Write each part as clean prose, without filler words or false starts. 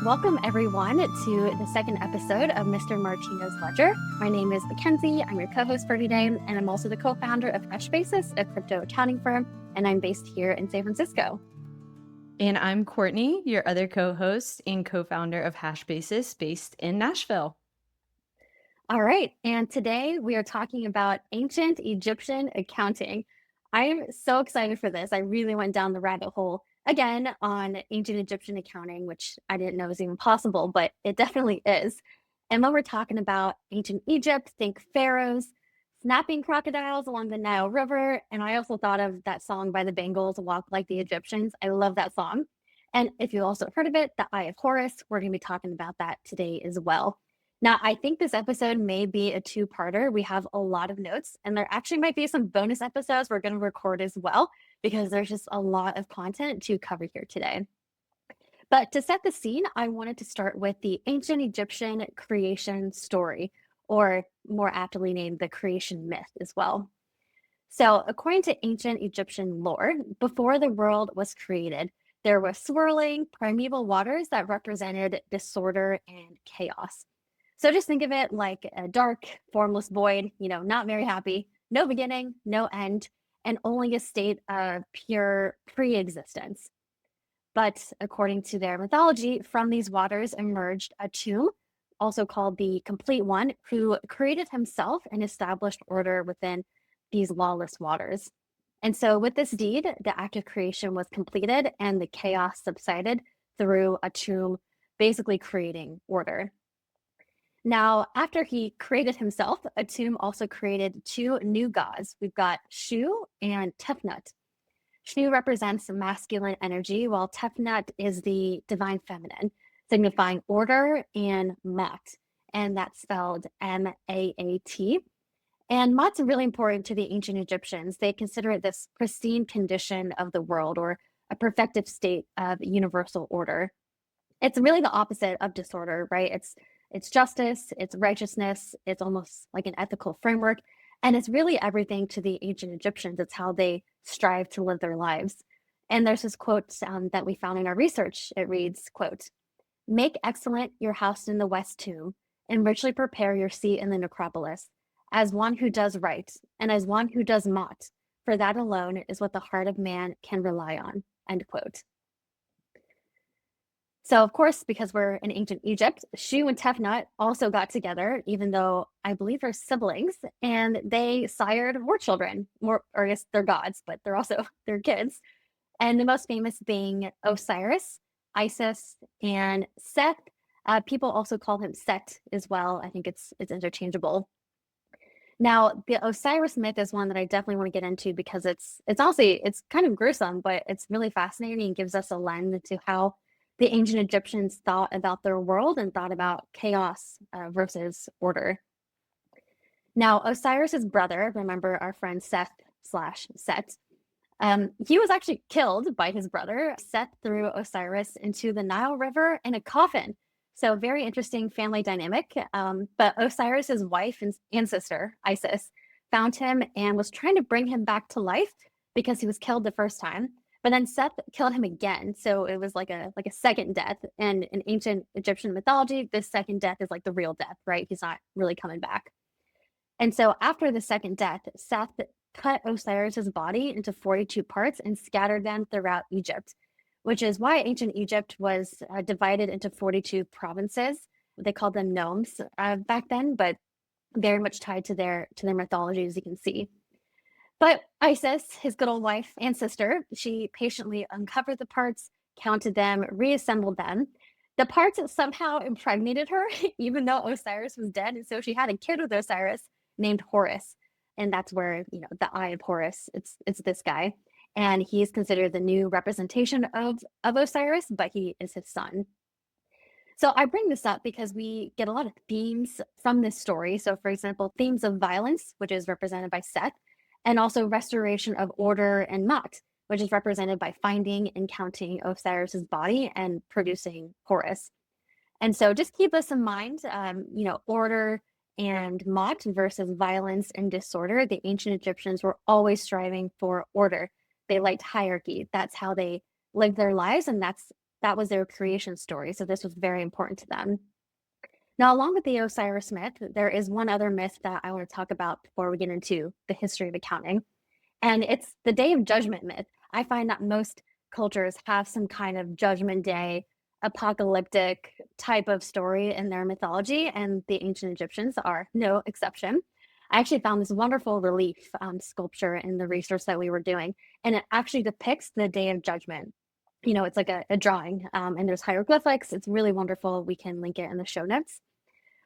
Welcome everyone to the second episode of Mr. Martino's Ledger. My name is Mackenzie. I'm your co-host for today, and I'm also the co-founder of Hashbasis, a crypto accounting firm, and I'm based here in San Francisco. And I'm Courtney, your other co-host and co-founder of Hashbasis, based in Nashville. All right, and today we are talking about ancient Egyptian accounting. I'm so excited for this. I really went down the rabbit hole again on ancient Egyptian accounting, which I didn't know was even possible, but it definitely is. And when we're talking about ancient Egypt, think pharaohs, snapping crocodiles along the Nile River. And I also thought of that song by the Bangles, Walk Like the Egyptians. I love that song. And if you also heard of it, the Eye of Horus, we're going to be talking about that today as well. Now, I think this episode may be a two-parter. We have a lot of notes, and there actually might be some bonus episodes we're going to record as well, because there's just a lot of content to cover here today. But to set the scene, I wanted to start with the ancient Egyptian creation story, or more aptly named the creation myth as well. So, according to ancient Egyptian lore, before the world was created, there were swirling primeval waters that represented disorder and chaos. So just think of it like a dark, formless void, not very happy, no beginning, no end, and only a state of pure pre-existence. But according to their mythology, from these waters emerged a tomb, also called the Complete One, who created himself and established order within these lawless waters. And so with this deed, the act of creation was completed and the chaos subsided through a tomb, basically creating order. Now, after he created himself, Atum also created two new gods. We've got Shu and Tefnut. Shu represents masculine energy, while Tefnut is the divine feminine, signifying order and Mat, and that's spelled M-A-A-T. And Mat's really important to the ancient Egyptians. They consider it this pristine condition of the world, or a perfective state of universal order. It's really the opposite of disorder, right? It's justice, it's righteousness, it's almost like an ethical framework, and it's really everything to the ancient Egyptians. It's how they strive to live their lives. And there's this quote that we found in our research. It reads, quote, "Make excellent your house in the west tomb, and richly prepare your seat in the necropolis, as one who does right, and as one who does not, for that alone is what the heart of man can rely on," end quote. So, of course, because we're in ancient Egypt, Shu and Tefnut also got together, even though I believe they're siblings, and they sired more children, or I guess they're gods, but they're also their kids. And the most famous being Osiris, Isis, and Seth. People also call him Set as well. I think it's interchangeable. Now, the Osiris myth is one that I definitely want to get into because it's honestly it's kind of gruesome, but it's really fascinating and gives us a lens into how the ancient Egyptians thought about their world and thought about chaos versus order. Now, Osiris's brother, remember our friend Seth slash Set, he was actually killed by his brother. Seth threw Osiris into the Nile River in a coffin. So very interesting family dynamic. But Osiris's wife and sister, Isis, found him and was trying to bring him back to life because he was killed the first time. But then Seth killed him again. So it was like a second death. And in ancient Egyptian mythology, this second death is like the real death, right? He's not really coming back. And so after the second death, Seth cut Osiris's body into 42 parts and scattered them throughout Egypt, which is why ancient Egypt was divided into 42 provinces. They called them nomes back then, but very much tied to their mythology, as you can see. But Isis, his good old wife and sister, she patiently uncovered the parts, counted them, reassembled them. The parts somehow impregnated her, even though Osiris was dead. And so she had a kid with Osiris named Horus. And that's where, the Eye of Horus, it's this guy. And he's considered the new representation of Osiris, but he is his son. So I bring this up because we get a lot of themes from this story. So for example, themes of violence, which is represented by Seth, and also restoration of order and Mat, which is represented by finding and counting Osiris's body and producing Horus. And so just keep this in mind, order and Mat versus violence and disorder. The ancient Egyptians were always striving for order. They liked hierarchy. That's how they lived their lives, and that's That was their creation story. So this was very important to them. Now, along with the Osiris myth, there is one other myth that I want to talk about before we get into the history of accounting, and it's the Day of Judgment myth. I find that most cultures have some kind of Judgment Day, apocalyptic type of story in their mythology, and the ancient Egyptians are no exception. I actually found this wonderful relief sculpture in the research that we were doing, and it actually depicts the Day of Judgment. It's like a drawing, and there's hieroglyphics. It's really wonderful. We can link it in the show notes.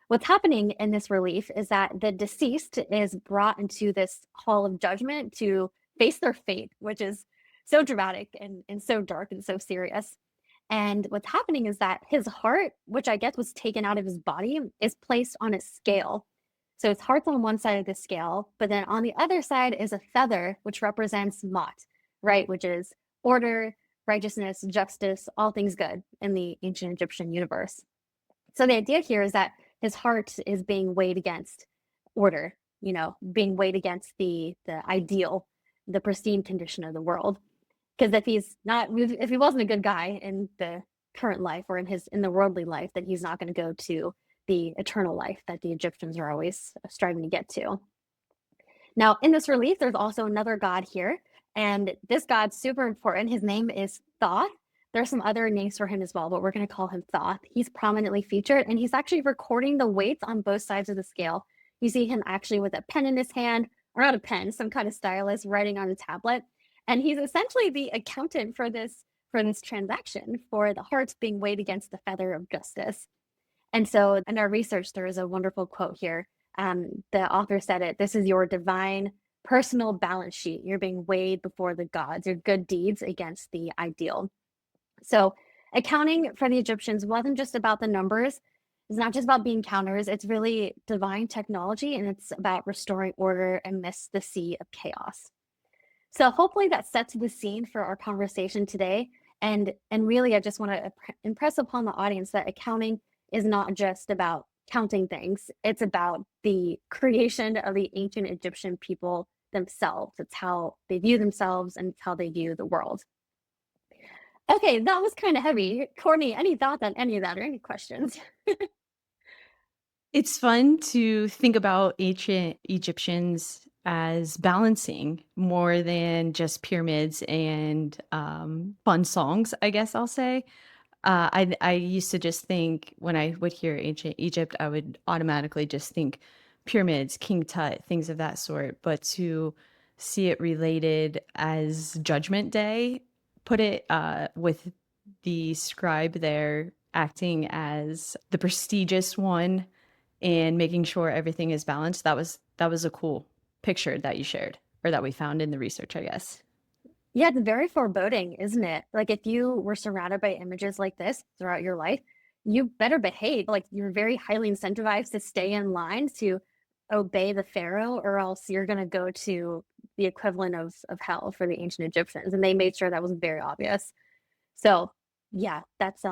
What's happening in this relief is that the deceased is brought into this hall of judgment to face their fate, which is so dramatic and so dark and so serious. And what's happening is that his heart, which I guess was taken out of his body, is placed on a scale. So his heart's on one side of the scale, but then on the other side is a feather, which represents Mot, right? Which is order, righteousness, justice, all things good in the ancient Egyptian universe. So the idea here is that his heart is being weighed against order, being weighed against the ideal, the pristine condition of the world. Because if he wasn't a good guy in the current life or in the worldly life, then he's not going to go to the eternal life that the Egyptians are always striving to get to. Now, in this relief, there's also another god here, and this god's super important. His name is Thoth. There's some other names for him as well, but we're going to call him Thoth. He's prominently featured, and he's actually recording the weights on both sides of the scale. You see him actually with a pen in his hand, or not a pen, some kind of stylus, writing on a tablet. And he's essentially the accountant for this transaction, for the hearts being weighed against the feather of justice. And so in our research, there is a wonderful quote here. The author said it, "This is your divine personal balance sheet. You're being weighed before the gods, your good deeds against the ideal." So accounting for the Egyptians wasn't just about the numbers. It's not just about being counters. It's really divine technology, and it's about restoring order amidst the sea of chaos. So hopefully that sets the scene for our conversation today. And really, I just want to impress upon the audience that accounting is not just about counting things. It's about the creation of the ancient Egyptian people themselves. It's how they view themselves and it's how they view the world. Okay, that was kind of heavy. Courtney, any thoughts on any of that or any questions? It's fun to think about ancient Egyptians as balancing more than just pyramids and fun songs, I guess I'll say. I used to just think when I would hear ancient Egypt, I would automatically just think pyramids, King Tut, things of that sort. But to see it related as Judgment Day, put it with the scribe there acting as the prestigious one and making sure everything is balanced. That was a cool picture that you shared or that we found in the research, I guess. Yeah, it's very foreboding, isn't it? Like if you were surrounded by images like this throughout your life, you better behave. Like you're very highly incentivized to stay in line to obey the pharaoh, or else you're going to go to the equivalent of hell for the ancient Egyptians. And they made sure that was very obvious. So yeah, that's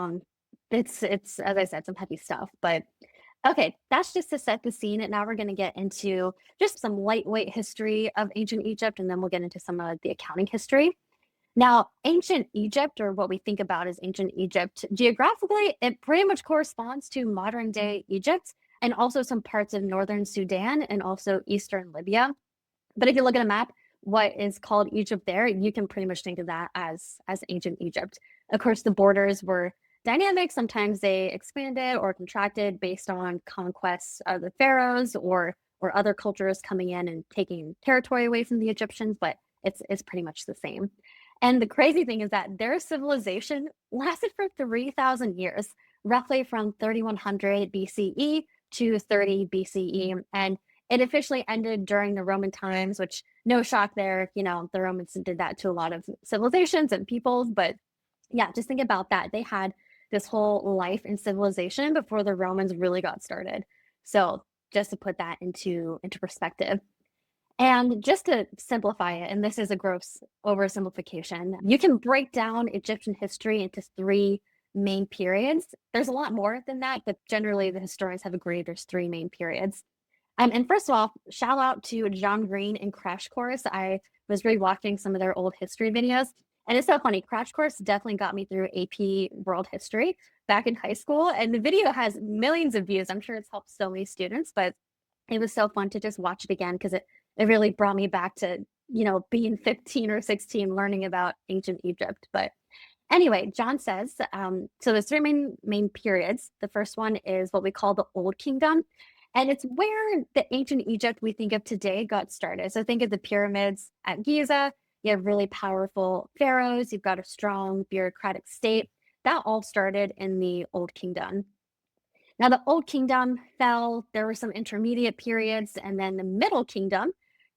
it's as I said, some heavy stuff. But okay, that's just to set the scene. And now we're going to get into just some lightweight history of ancient Egypt, and then we'll get into some of the accounting history. Now, ancient Egypt, or what we think about as ancient Egypt, geographically, it pretty much corresponds to modern day Egypt and also some parts of northern Sudan and also eastern Libya. But if you look at a map, what is called Egypt there, you can pretty much think of that as ancient Egypt. Of course, the borders were dynamic. Sometimes they expanded or contracted based on conquests of the pharaohs or other cultures coming in and taking territory away from the Egyptians, but it's pretty much the same. And the crazy thing is that their civilization lasted for 3,000 years, roughly from 3100 BCE to 30 BCE. And it officially ended during the Roman times, which no shock there. The Romans did that to a lot of civilizations and peoples. But yeah, just think about that. They had this whole life in civilization before the Romans really got started. So just to put that into perspective. And just to simplify it, and this is a gross oversimplification, you can break down Egyptian history into three main periods. There's a lot more than that, but generally the historians have agreed there's three main periods. And first of all, shout out to John Green in Crash Course. I was rewatching some of their old history videos, And it's so funny. Crash Course definitely got me through AP World History back in high school. And the video has millions of views. I'm sure it's helped so many students, but it was so fun to just watch it again because it really brought me back to, being 15 or 16 learning about ancient Egypt. But anyway, John says, so there's three main periods. The first one is what we call the Old Kingdom, and it's where the ancient Egypt we think of today got started. So think of the pyramids at Giza. You have really powerful pharaohs. You've got a strong bureaucratic state. That all started in the Old Kingdom. Now, the Old Kingdom fell. There were some intermediate periods, and then the Middle Kingdom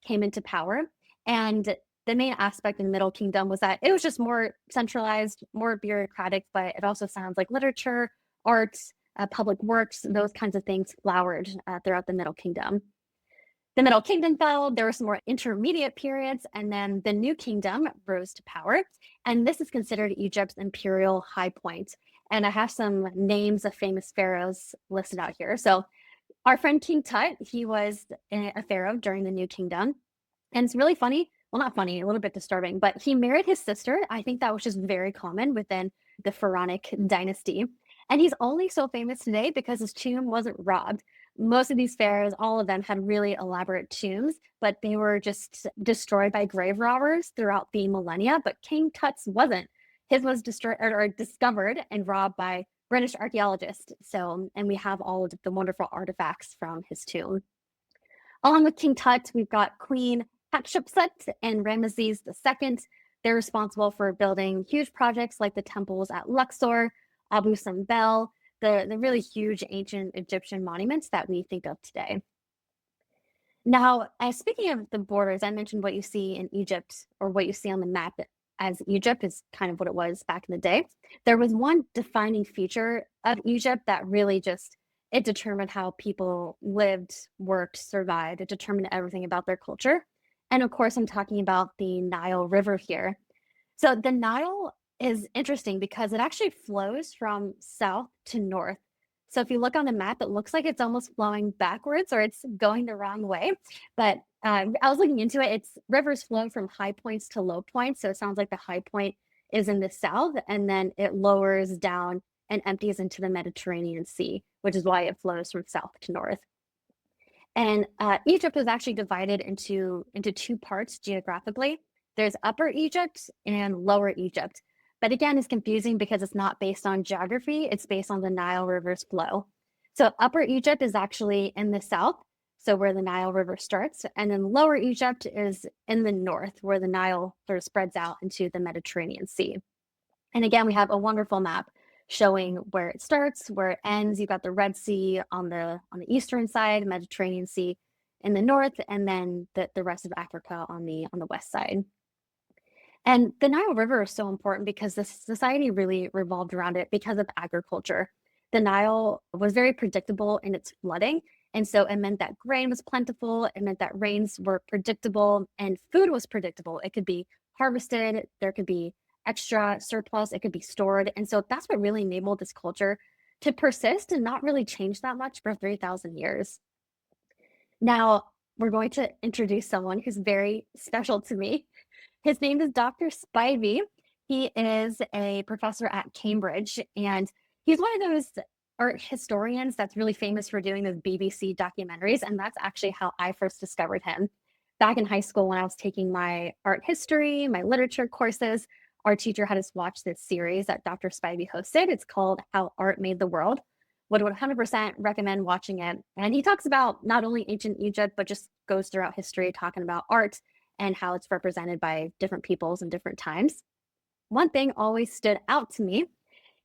came into power. And the main aspect in the Middle Kingdom was that it was just more centralized, more bureaucratic, but it also sounds like literature, arts, public works, those kinds of things flowered throughout the Middle Kingdom. The Middle Kingdom fell, there were some more intermediate periods, and then the New Kingdom rose to power. And this is considered Egypt's imperial high point. And I have some names of famous pharaohs listed out here. So our friend King Tut, he was a pharaoh during the New Kingdom. And it's really funny. Well, not funny, a little bit disturbing, but he married his sister. I think that was just very common within the pharaonic dynasty. And he's only so famous today because his tomb wasn't robbed. Most of these pharaohs, all of them had really elaborate tombs, but they were just destroyed by grave robbers throughout the millennia. But King Tut's wasn't. His was destroyed or discovered and robbed by British archaeologists. So, and we have all of the wonderful artifacts from his tomb. Along with King Tut, we've got Queen Hatshepsut and Ramesses II. They're responsible for building huge projects like the temples at Luxor, Abu Simbel, the really huge ancient Egyptian monuments that we think of today. Now, speaking of the borders, I mentioned what you see in Egypt or what you see on the map as Egypt is kind of what it was back in the day. There was one defining feature of Egypt that really just it determined how people lived, worked, survived. It determined everything about their culture. And of course, I'm talking about the Nile River here. So the Nile is interesting because it actually flows from south to north. So if you look on the map, it looks like it's almost flowing backwards or it's going the wrong way. But I was looking into it. It's rivers flow from high points to low points. So it sounds like the high point is in the south and then it lowers down and empties into the Mediterranean Sea, which is why it flows from south to north. And Egypt was actually divided into two parts geographically. There's Upper Egypt and Lower Egypt. But again, it's confusing because it's not based on geography, it's based on the Nile River's flow. So Upper Egypt is actually in the south, so where the Nile River starts, and then Lower Egypt is in the north, where the Nile sort of spreads out into the Mediterranean Sea. And again, we have a wonderful map showing where it starts, where it ends. You've got the Red Sea on the eastern side, Mediterranean Sea in the north, and then the rest of Africa on the west side. And the Nile River is so important because the society really revolved around it because of agriculture. The Nile was very predictable in its flooding. And so it meant that grain was plentiful. It meant that rains were predictable and food was predictable. It could be harvested, there could be extra surplus, it could be stored. And so that's what really enabled this culture to persist and not really change that much for 3,000 years. Now, we're going to introduce someone who's very special to me. His name is Dr. Spivey. He is a professor at Cambridge, and he's one of those art historians that's really famous for doing those BBC documentaries. And that's actually how I first discovered him. Back in high school, when I was taking my art history, my literature courses, our teacher had us watch this series that Dr. Spivey hosted. It's called How Art Made the World. Would 100% recommend watching it. And he talks about not only ancient Egypt, but just goes throughout history talking about art and how it's represented by different peoples and different times. One thing always stood out to me.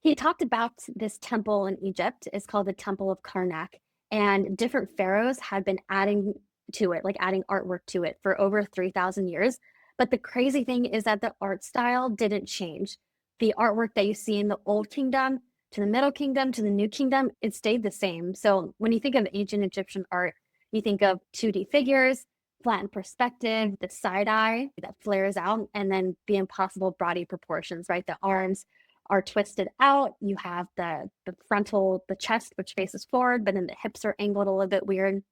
He talked about this temple in Egypt. It's called the Temple of Karnak, and different pharaohs had been adding to it, like adding artwork to it for over 3,000 years. But the crazy thing is that the art style didn't change. The artwork that you see in the Old Kingdom to the Middle Kingdom to the New Kingdom, it stayed the same. So when you think of ancient Egyptian art, you think of 2D figures, flattened perspective, the side eye that flares out, and then the impossible body proportions, right? The arms are twisted out. You have the frontal, the chest, which faces forward, but then the hips are angled a little bit weird.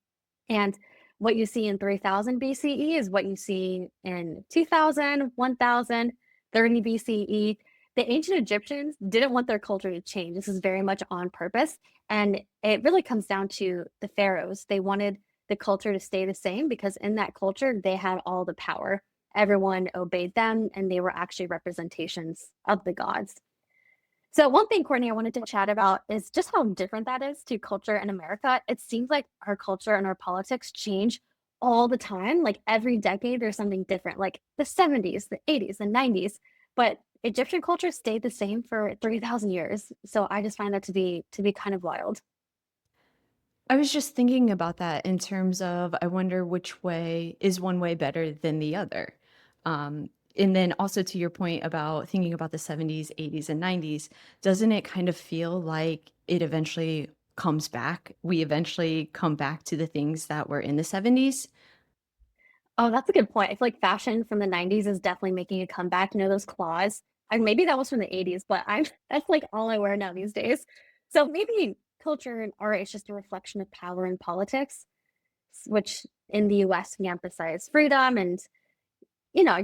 And what you see in 3000 BCE is what you see in 2000, 1000. 30 BCE. The ancient Egyptians didn't want their culture to change. This is very much on purpose. And it really comes down to the pharaohs. They wanted the culture to stay the same because in that culture, they had all the power. Everyone obeyed them, and they were actually representations of the gods. So one thing, Courtney, I wanted to chat about is just how different that is to culture in America. It seems like our culture and our politics change all the time. Like every decade, there's something different, like the 70s, the 80s, the 90s. But Egyptian culture stayed the same for 3,000 years. So I just find that to be kind of wild. I was just thinking about that in terms of I wonder which way is one way better than the other. And then also to your point about thinking about the 70s, 80s, and 90s, doesn't it kind of feel like it eventually comes back? We eventually come back to the things that were in the 70s. Oh, that's a good point. I feel like fashion from the 90s is definitely making a comeback. You know, those claws. And maybe that was from the 80s, but I'm that's like all I wear now these days. So maybe culture and art is just a reflection of power and politics, which in the US we emphasize freedom and,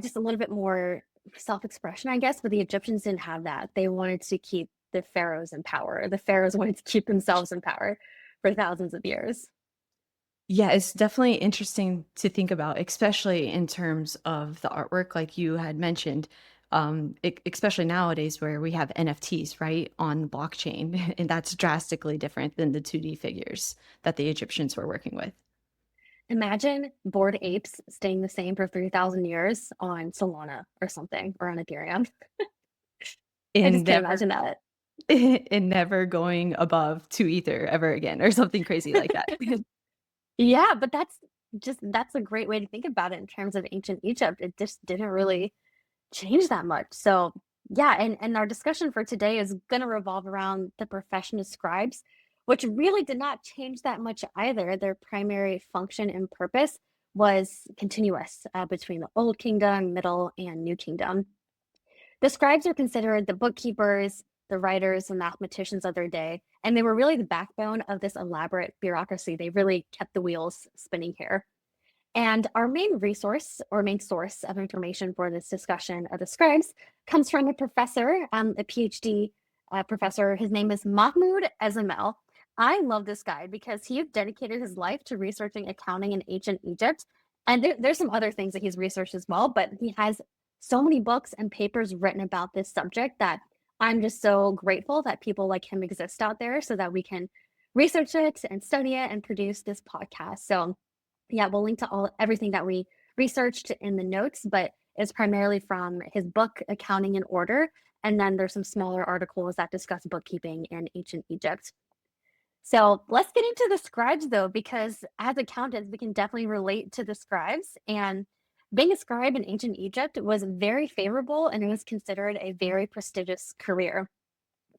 just a little bit more self-expression, I guess. But the Egyptians didn't have that. They wanted to keep the pharaohs in power. The pharaohs wanted to keep themselves in power for thousands of years. Yeah, it's definitely interesting to think about, especially in terms of the artwork, like you had mentioned, especially nowadays where we have NFTs, right, on the blockchain. And that's drastically different than the 2D figures that the Egyptians were working with. Imagine bored apes staying the same for 3,000 years on Solana or something, or on Ethereum. I And just can't never imagine that. and never going above 2 ether ever again or something crazy like that. Yeah, but that's a great way to think about it in terms of ancient Egypt. It just didn't really change that much. So, yeah, and our discussion for today is gonna revolve around the profession of scribes, which really did not change that much either. Their primary function and purpose was continuous, between the Old Kingdom, Middle, and New Kingdom. The scribes are considered the bookkeepers, the writers, and mathematicians of their day, and they were really the backbone of this elaborate bureaucracy. They really kept the wheels spinning here. And our main resource or main source of information for this discussion of the scribes comes from a professor, a PhD professor. His name is Mahmoud Ezamel. I love this guy because he dedicated his life to researching accounting in ancient Egypt. And there's some other things that he's researched as well, but he has so many books and papers written about this subject that I'm just so grateful that people like him exist out there so that we can research it and study it and produce this podcast. So yeah, we'll link to all everything that we researched in the notes, but it's primarily from his book, Accounting in Order. And then there's some smaller articles that discuss bookkeeping in ancient Egypt. So let's get into the scribes though, because as accountants, we can definitely relate to the scribes. And being a scribe in ancient Egypt was very favorable and it was considered a very prestigious career.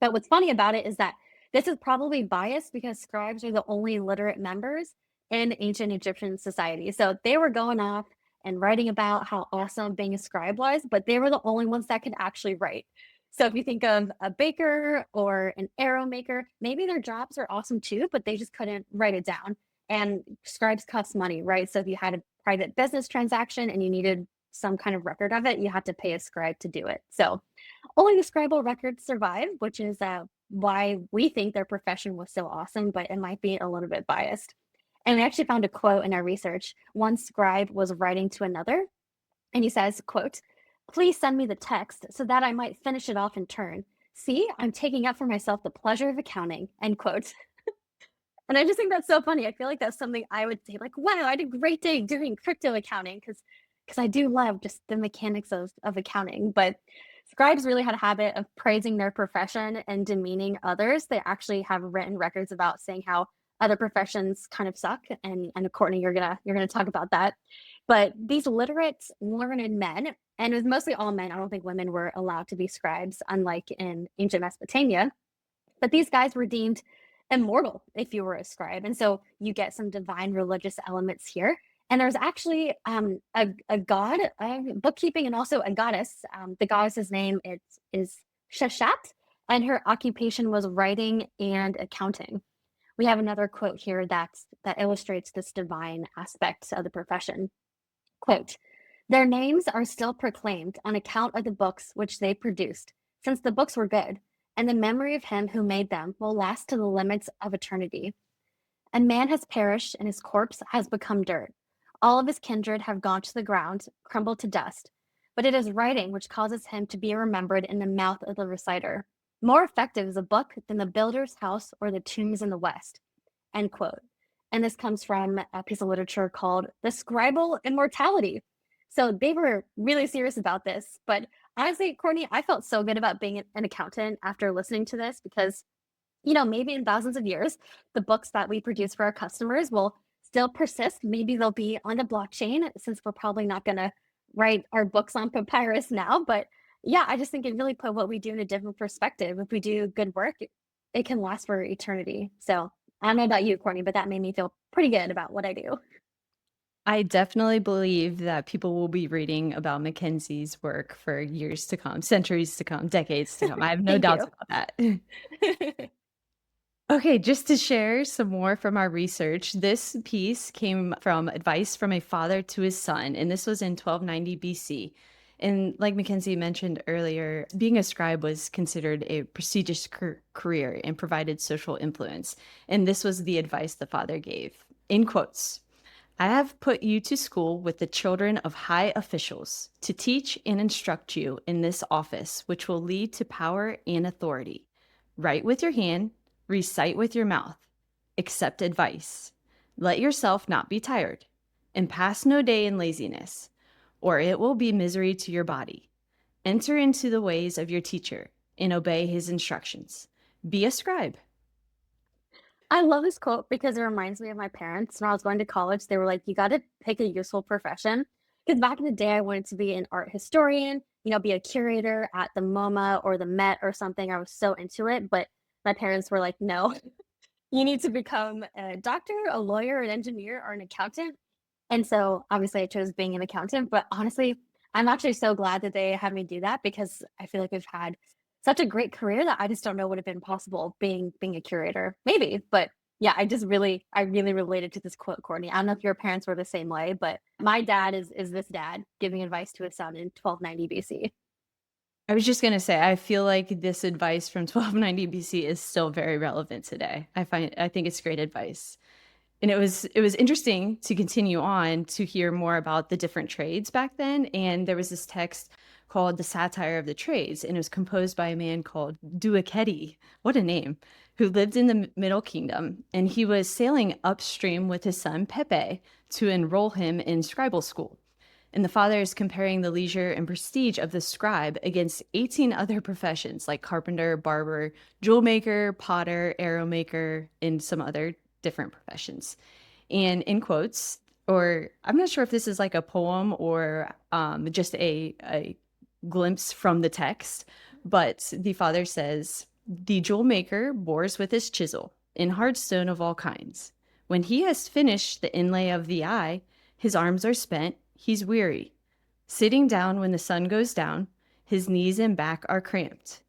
But what's funny about it is that this is probably biased because scribes are the only literate members in ancient Egyptian society. So they were going off and writing about how awesome being a scribe was, but they were the only ones that could actually write. So if you think of a baker or an arrow maker, maybe their jobs are awesome too, but they just couldn't write it down. And scribes cost money, right? So if you had a private business transaction and you needed some kind of record of it, you had to pay a scribe to do it. So only the scribal records survive, which is why we think their profession was so awesome, but it might be a little bit biased. And we actually found a quote in our research. One scribe was writing to another, and he says, quote, "Please send me the text so that I might finish it off in turn. See, I'm taking up for myself the pleasure of accounting," end quote. And I just think that's so funny. I feel like that's something I would say, like, wow, I had a great day doing crypto accounting because I do love just the mechanics of accounting. But scribes really had a habit of praising their profession and demeaning others. They actually have written records about saying how other professions kind of suck. And Courtney, you're gonna talk about that. But these literate, learned men, and it was mostly all men. I don't think women were allowed to be scribes, unlike in ancient Mesopotamia, but these guys were deemed immortal if you were a scribe. And so you get some divine religious elements here. And there's actually a god of bookkeeping and also a goddess. The goddess's name is Shashat, and her occupation was writing and accounting. We have another quote here that illustrates this divine aspect of the profession. Quote, Their names are still proclaimed on account of the books which they produced, since the books were good, and the memory of him who made them will last to the limits of eternity. A man has perished, and his corpse has become dirt. All of his kindred have gone to the ground, crumbled to dust. But it is writing which causes him to be remembered in the mouth of the reciter. More effective is a book than the builder's house or the tombs in the West. End quote. And this comes from a piece of literature called The Scribal Immortality. So they were really serious about this. But honestly, Courtney, I felt so good about being an accountant after listening to this because maybe in thousands of years, the books that we produce for our customers will still persist. Maybe they'll be on the blockchain since we're probably not going to write our books on papyrus now. But yeah, I just think it really put what we do in a different perspective. If we do good work, it can last for eternity. So I don't know about you, Courtney, but that made me feel pretty good about what I do. I definitely believe that people will be reading about Mackenzie's work for years to come, centuries to come, decades to come. I have no Thank doubts you. about that. Okay, just to share some more from our research, this piece came from advice from a father to his son, and this was in 1290 BC. And like Mackenzie mentioned earlier, being a scribe was considered a prestigious career and provided social influence. And this was the advice the father gave. In quotes, I have put you to school with the children of high officials to teach and instruct you in this office, which will lead to power and authority. Write with your hand, recite with your mouth, accept advice. Let yourself not be tired, and pass no day in laziness, or it will be misery to your body. Enter into the ways of your teacher and obey his instructions. Be a scribe. I love this quote because it reminds me of my parents. When I was going to college, they were like, you got to pick a useful profession. Because back in the day, I wanted to be an art historian, be a curator at the MoMA or the Met or something. I was so into it. But my parents were like, no, you need to become a doctor, a lawyer, an engineer, or an accountant. And so obviously I chose being an accountant, but honestly, I'm actually so glad that they had me do that because I feel like I've had such a great career that I just don't know would have been possible being a curator. Maybe, but yeah, I really related to this quote, Courtney. I don't know if your parents were the same way, but my dad is this dad giving advice to his son in 1290 BC. I was just gonna say, I feel like this advice from 1290 BC is still very relevant today. I think it's great advice. And it was interesting to continue on to hear more about the different trades back then. And there was this text called The Satire of the Trades, and it was composed by a man called Duaketi. What a name! Who lived in the Middle Kingdom, and he was sailing upstream with his son Pepe to enroll him in scribal school. And the father is comparing the leisure and prestige of the scribe against 18 other professions like carpenter, barber, jewel maker, potter, arrow maker, and some other different professions. And in quotes, or I'm not sure if this is like a poem or just a glimpse from the text, but the father says, the jewel maker bores with his chisel in hard stone of all kinds. When he has finished the inlay of the eye, his arms are spent, he's weary. Sitting down when the sun goes down, his knees and back are cramped.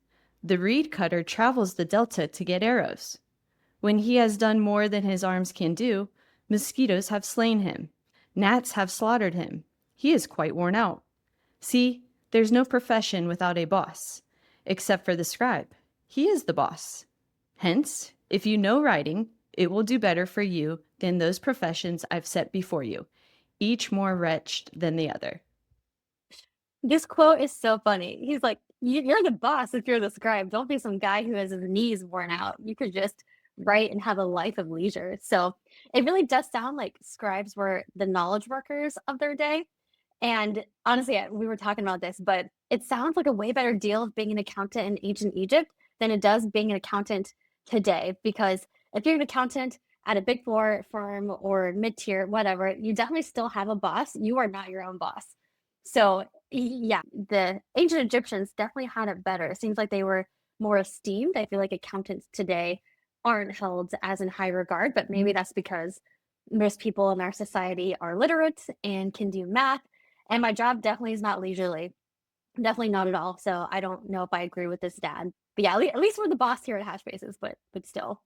The reed cutter travels the delta to get arrows. When he has done more than his arms can do, mosquitoes have slain him. Gnats have slaughtered him. He is quite worn out. See, there's no profession without a boss, except for the scribe. He is the boss. Hence, if you know writing, it will do better for you than those professions I've set before you, each more wretched than the other. This quote is so funny. He's like, You're the boss if you're the scribe. Don't be some guy who has his knees worn out. You could just write and have a life of leisure." So it really does sound like scribes were the knowledge workers of their day. And honestly, we were talking about this, but it sounds like a way better deal of being an accountant in ancient Egypt than it does being an accountant today. Because if you're an accountant at a big four firm or mid tier, whatever, you definitely still have a boss. You are not your own boss. So, yeah, the ancient Egyptians definitely had it better. It seems like they were more esteemed. I feel like accountants today aren't held as in high regard, but maybe that's because most people in our society are literate and can do math. And my job definitely is not leisurely, definitely not at all. So I don't know if I agree with this dad. But yeah, at least we're the boss here at Hash Bases, but still.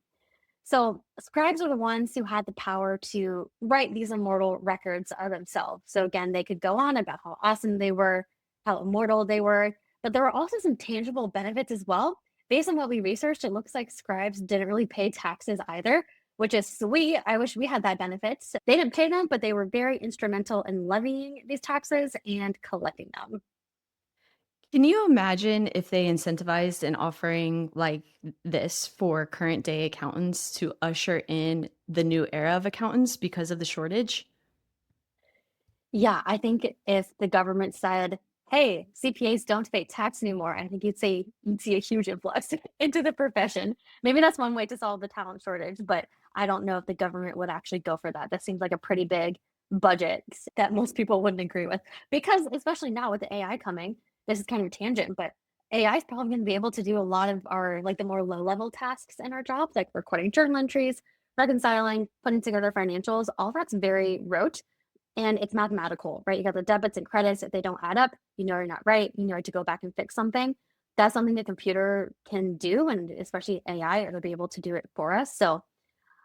So scribes are the ones who had the power to write these immortal records of themselves. So again, they could go on about how awesome they were, how immortal they were, but there were also some tangible benefits as well. Based on what we researched, it looks like scribes didn't really pay taxes either, which is sweet. I wish we had that benefits. They didn't pay them, but they were very instrumental in levying these taxes and collecting them. Can you imagine if they incentivized an offering like this for current day accountants to usher in the new era of accountants because of the shortage? Yeah, I think if the government said, "Hey, CPAs don't pay tax anymore," I think you'd see a huge influx into the profession. Maybe that's one way to solve the talent shortage, but I don't know if the government would actually go for that. That seems like a pretty big budget that most people wouldn't agree with. Because especially now with the AI coming, this is kind of a tangent, but AI is probably going to be able to do a lot of our like the more low-level tasks in our jobs, like recording journal entries, reconciling, putting together financials. All that's very rote and it's mathematical, right? You got the debits and credits. If they don't add up, you know you're not right. You know to go back and fix something. That's something the computer can do, and especially AI, it'll be able to do it for us. So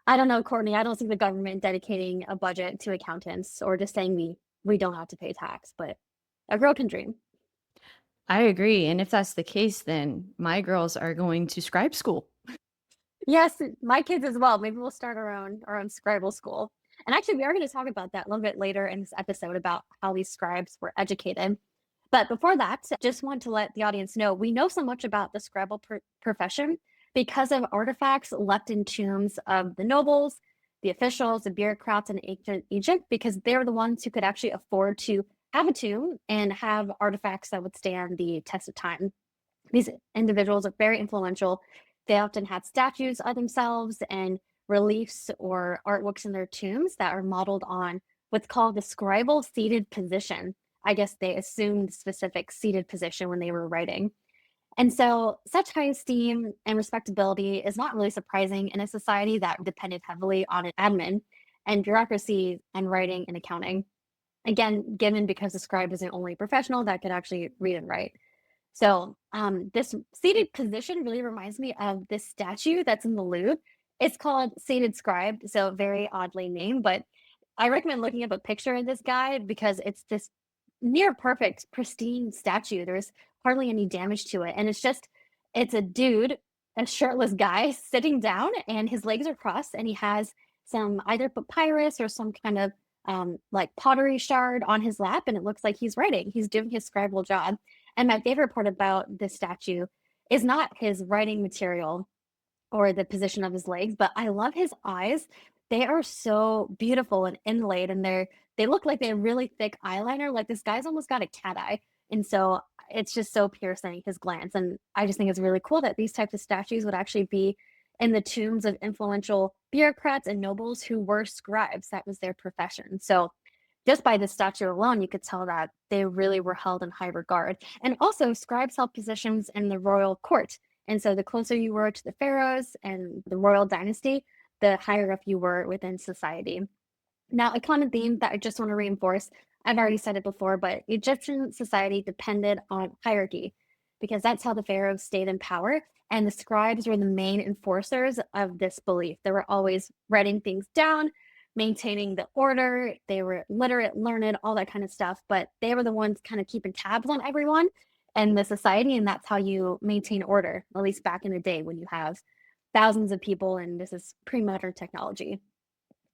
I don't know, Courtney. I don't see the government dedicating a budget to accountants or just saying we don't have to pay tax, but a girl can dream. I agree. And if that's the case, then my girls are going to scribe school. Yes, my kids as well. Maybe we'll start our own scribal school. And actually, we are going to talk about that a little bit later in this episode about how these scribes were educated. But before that, just want to let the audience know we know so much about the scribal profession because of artifacts left in tombs of the nobles, the officials, the bureaucrats in ancient Egypt, because they're the ones who could actually afford to have a tomb and have artifacts that would stand the test of time. These individuals are very influential. They often had statues of themselves and reliefs or artworks in their tombs that are modeled on what's called the scribal seated position. I guess they assumed specific seated position when they were writing. And so, such high esteem and respectability is not really surprising in a society that depended heavily on admin and bureaucracy and writing and accounting. Again, given because the scribe isn't only a professional that could actually read and write. So, this seated position really reminds me of this statue that's in the Louvre. It's called Seated Scribe, so very oddly named, but I recommend looking up a picture of this guy because it's this near perfect, pristine statue. There's hardly any damage to it, and it's a dude, a shirtless guy sitting down, and his legs are crossed, and he has some either papyrus or some kind of like pottery shard on his lap, and it looks like he's writing. He's doing his scribal job. And my favorite part about this statue is not his writing material or the position of his legs, but I love his eyes. They are so beautiful and inlaid, and they look like they have really thick eyeliner. Like this guy's almost got a cat eye, and so it's just so piercing his glance. And I just think it's really cool that these types of statues would actually be in the tombs of influential bureaucrats and nobles who were scribes. That was their profession. So just by the statue alone, you could tell that they really were held in high regard. And also, scribes held positions in the royal court. And so, the closer you were to the pharaohs and the royal dynasty, the higher up you were within society. Now, a common theme that I just want to reinforce, I've already said it before, but Egyptian society depended on hierarchy because that's how the pharaohs stayed in power. And the scribes were the main enforcers of this belief. They were always writing things down, maintaining the order. They were literate, learned, all that kind of stuff, but they were the ones kind of keeping tabs on everyone and the society. And that's how you maintain order, at least back in the day when you have thousands of people and this is pre modern technology.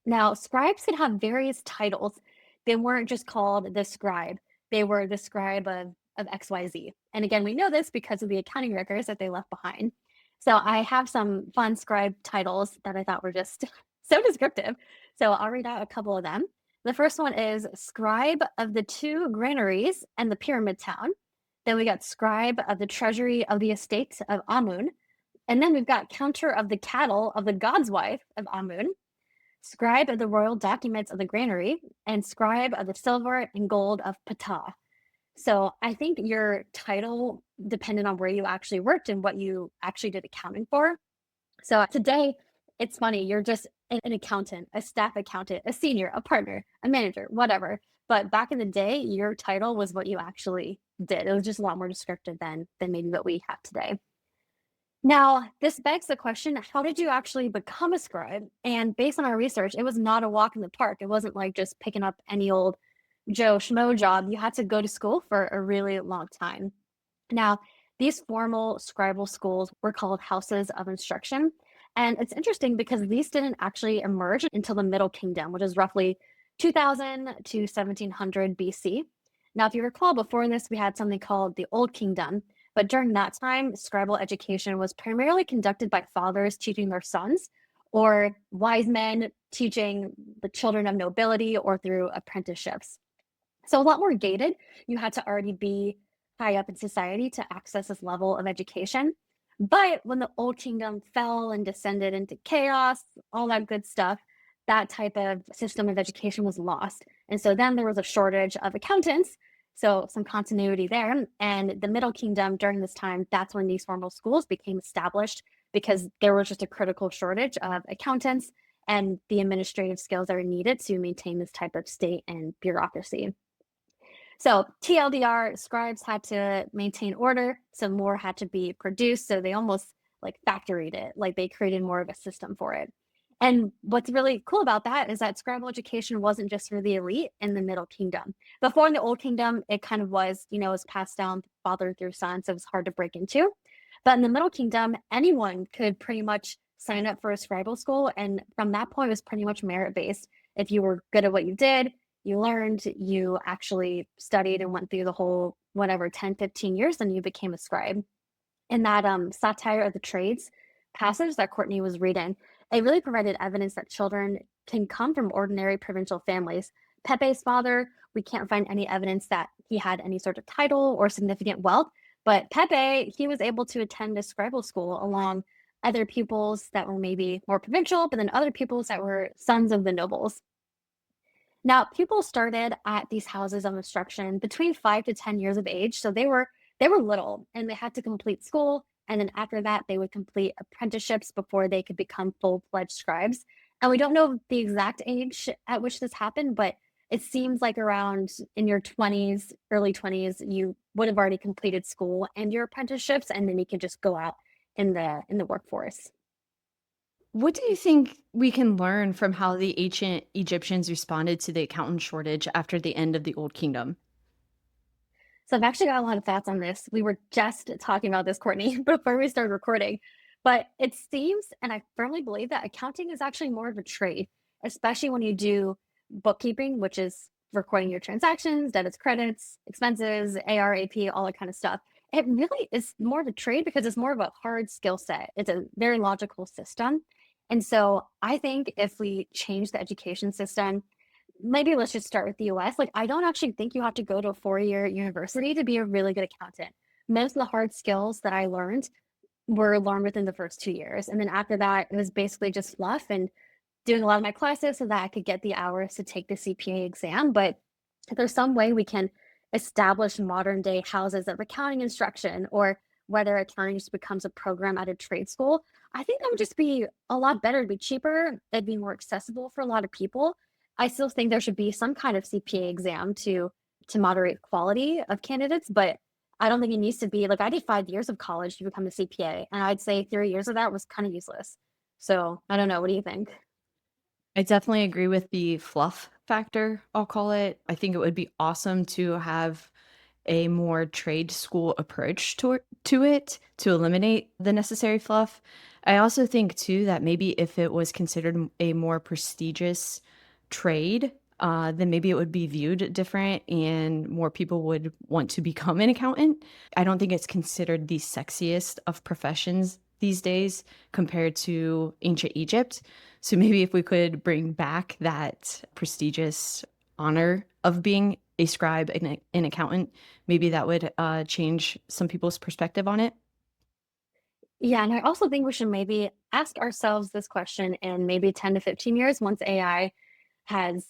Now, scribes could have various titles. They weren't just called the scribe. They were the scribe of XYZ. And again, we know this because of the accounting records that they left behind. So I have some fun scribe titles that I thought were just so descriptive. So I'll read out a couple of them. The first one is scribe of the two granaries and the pyramid town. Then we got scribe of the treasury of the estate of Amun. And then we've got counter of the cattle of the god's wife of Amun, scribe of the royal documents of the granary, and scribe of the silver and gold of Ptah. So I think your title depended on where you actually worked and what you actually did accounting for. So today, it's funny, you're just an accountant, a staff accountant, a senior, a partner, a manager, whatever. But back in the day, your title was what you actually did. It was just a lot more descriptive than maybe what we have today. Now, this begs the question, how did you actually become a scribe? And based on our research, it was not a walk in the park. It wasn't like just picking up any old Joe Schmo job. You had to go to school for a really long time. Now, these formal scribal schools were called houses of instruction. And it's interesting because these didn't actually emerge until the Middle Kingdom, which is roughly 2000 to 1700 BC. Now, if you recall, before this, we had something called the Old Kingdom. But during that time, scribal education was primarily conducted by fathers teaching their sons, or wise men teaching the children of nobility, or through apprenticeships. So a lot more gated. You had to already be high up in society to access this level of education. But when the old kingdom fell and descended into chaos, all that good stuff, that type of system of education was lost. And so then there was a shortage of accountants. So some continuity there. And the Middle Kingdom during this time, that's when these formal schools became established because there was just a critical shortage of accountants and the administrative skills that are needed to maintain this type of state and bureaucracy. So TLDR, scribes had to maintain order, so more had to be produced. So they almost like factoried it, like they created more of a system for it. And what's really cool about that is that scribal education wasn't just for the elite in the Middle Kingdom. Before in the Old Kingdom, it kind of was, it was passed down father through son, so it was hard to break into. But in the Middle Kingdom, anyone could pretty much sign up for a scribal school. And from that point, it was pretty much merit based. If you were good at what you did, you learned, you actually studied and went through the whole whatever 10, 15 years, then you became a scribe. In that satire of the trades passage that Courtney was reading, it really provided evidence that children can come from ordinary provincial families. Pepe's father, we can't find any evidence that he had any sort of title or significant wealth, but Pepe, he was able to attend a scribal school along other pupils that were maybe more provincial, but then other pupils that were sons of the nobles. Now, pupils started at these houses of instruction between 5 to 10 years of age, so they were little and they had to complete school, and then after that they would complete apprenticeships before they could become full-fledged scribes. And we don't know the exact age at which this happened, but it seems like around in your 20s, early 20s, you would have already completed school and your apprenticeships, and then you can just go out in the workforce. What do you think we can learn from how the ancient Egyptians responded to the accountant shortage after the end of the Old Kingdom? So I've actually got a lot of thoughts on this. We were just talking about this, Courtney, before we started recording. But it seems, and I firmly believe that accounting is actually more of a trade, especially when you do bookkeeping, which is recording your transactions, debits, credits, expenses, AR, AP, all that kind of stuff. It really is more of a trade because it's more of a hard skill set. It's a very logical system. And so I think if we change the education system, maybe let's just start with the US. Like, I don't actually think you have to go to a 4-year university to be a really good accountant. Most of the hard skills that I learned were learned within the first 2 years. And then after that, it was basically just fluff and doing a lot of my classes so that I could get the hours to take the CPA exam. But if there's some way we can establish modern day houses of accounting instruction, or whether accounting just becomes a program at a trade school, I think that would just be a lot better. It'd be cheaper, it'd be more accessible for a lot of people. I still think there should be some kind of CPA exam to moderate quality of candidates, but I don't think it needs to be like I did 5 years of college to become a CPA, and I'd say 3 years of that was kind of useless. So I don't know. What do you think? I definitely agree with the fluff factor, I'll call it. I think it would be awesome to have a more trade school approach to it to eliminate the necessary fluff. I also think too that maybe if it was considered a more prestigious trade, then maybe it would be viewed different and more people would want to become an accountant. I don't think it's considered the sexiest of professions these days compared to ancient Egypt. So maybe if we could bring back that prestigious honor of being a scribe and an accountant, maybe that would change some people's perspective on it. Yeah, and I also think we should maybe ask ourselves this question in maybe 10 to 15 years once AI has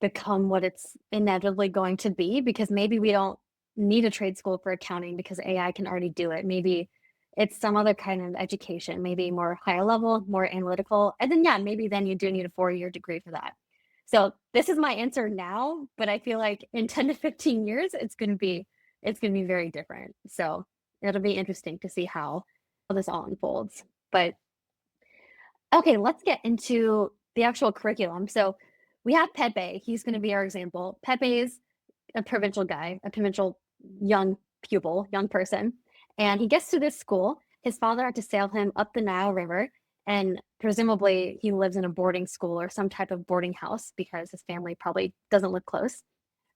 become what it's inevitably going to be, because maybe we don't need a trade school for accounting because AI can already do it. Maybe it's some other kind of education, maybe more higher level, more analytical. And then, yeah, maybe then you do need a 4-year degree for that. So this is my answer now, but I feel like in 10 to 15 years, it's going to be very different. So it'll be interesting to see how this all unfolds. But okay, let's get into the actual curriculum. So we have Pepe. He's going to be our example. Pepe is a provincial guy, a provincial young pupil, young person. And he gets to this school. His father had to sail him up the Nile River. And presumably he lives in a boarding school or some type of boarding house because his family probably doesn't live close.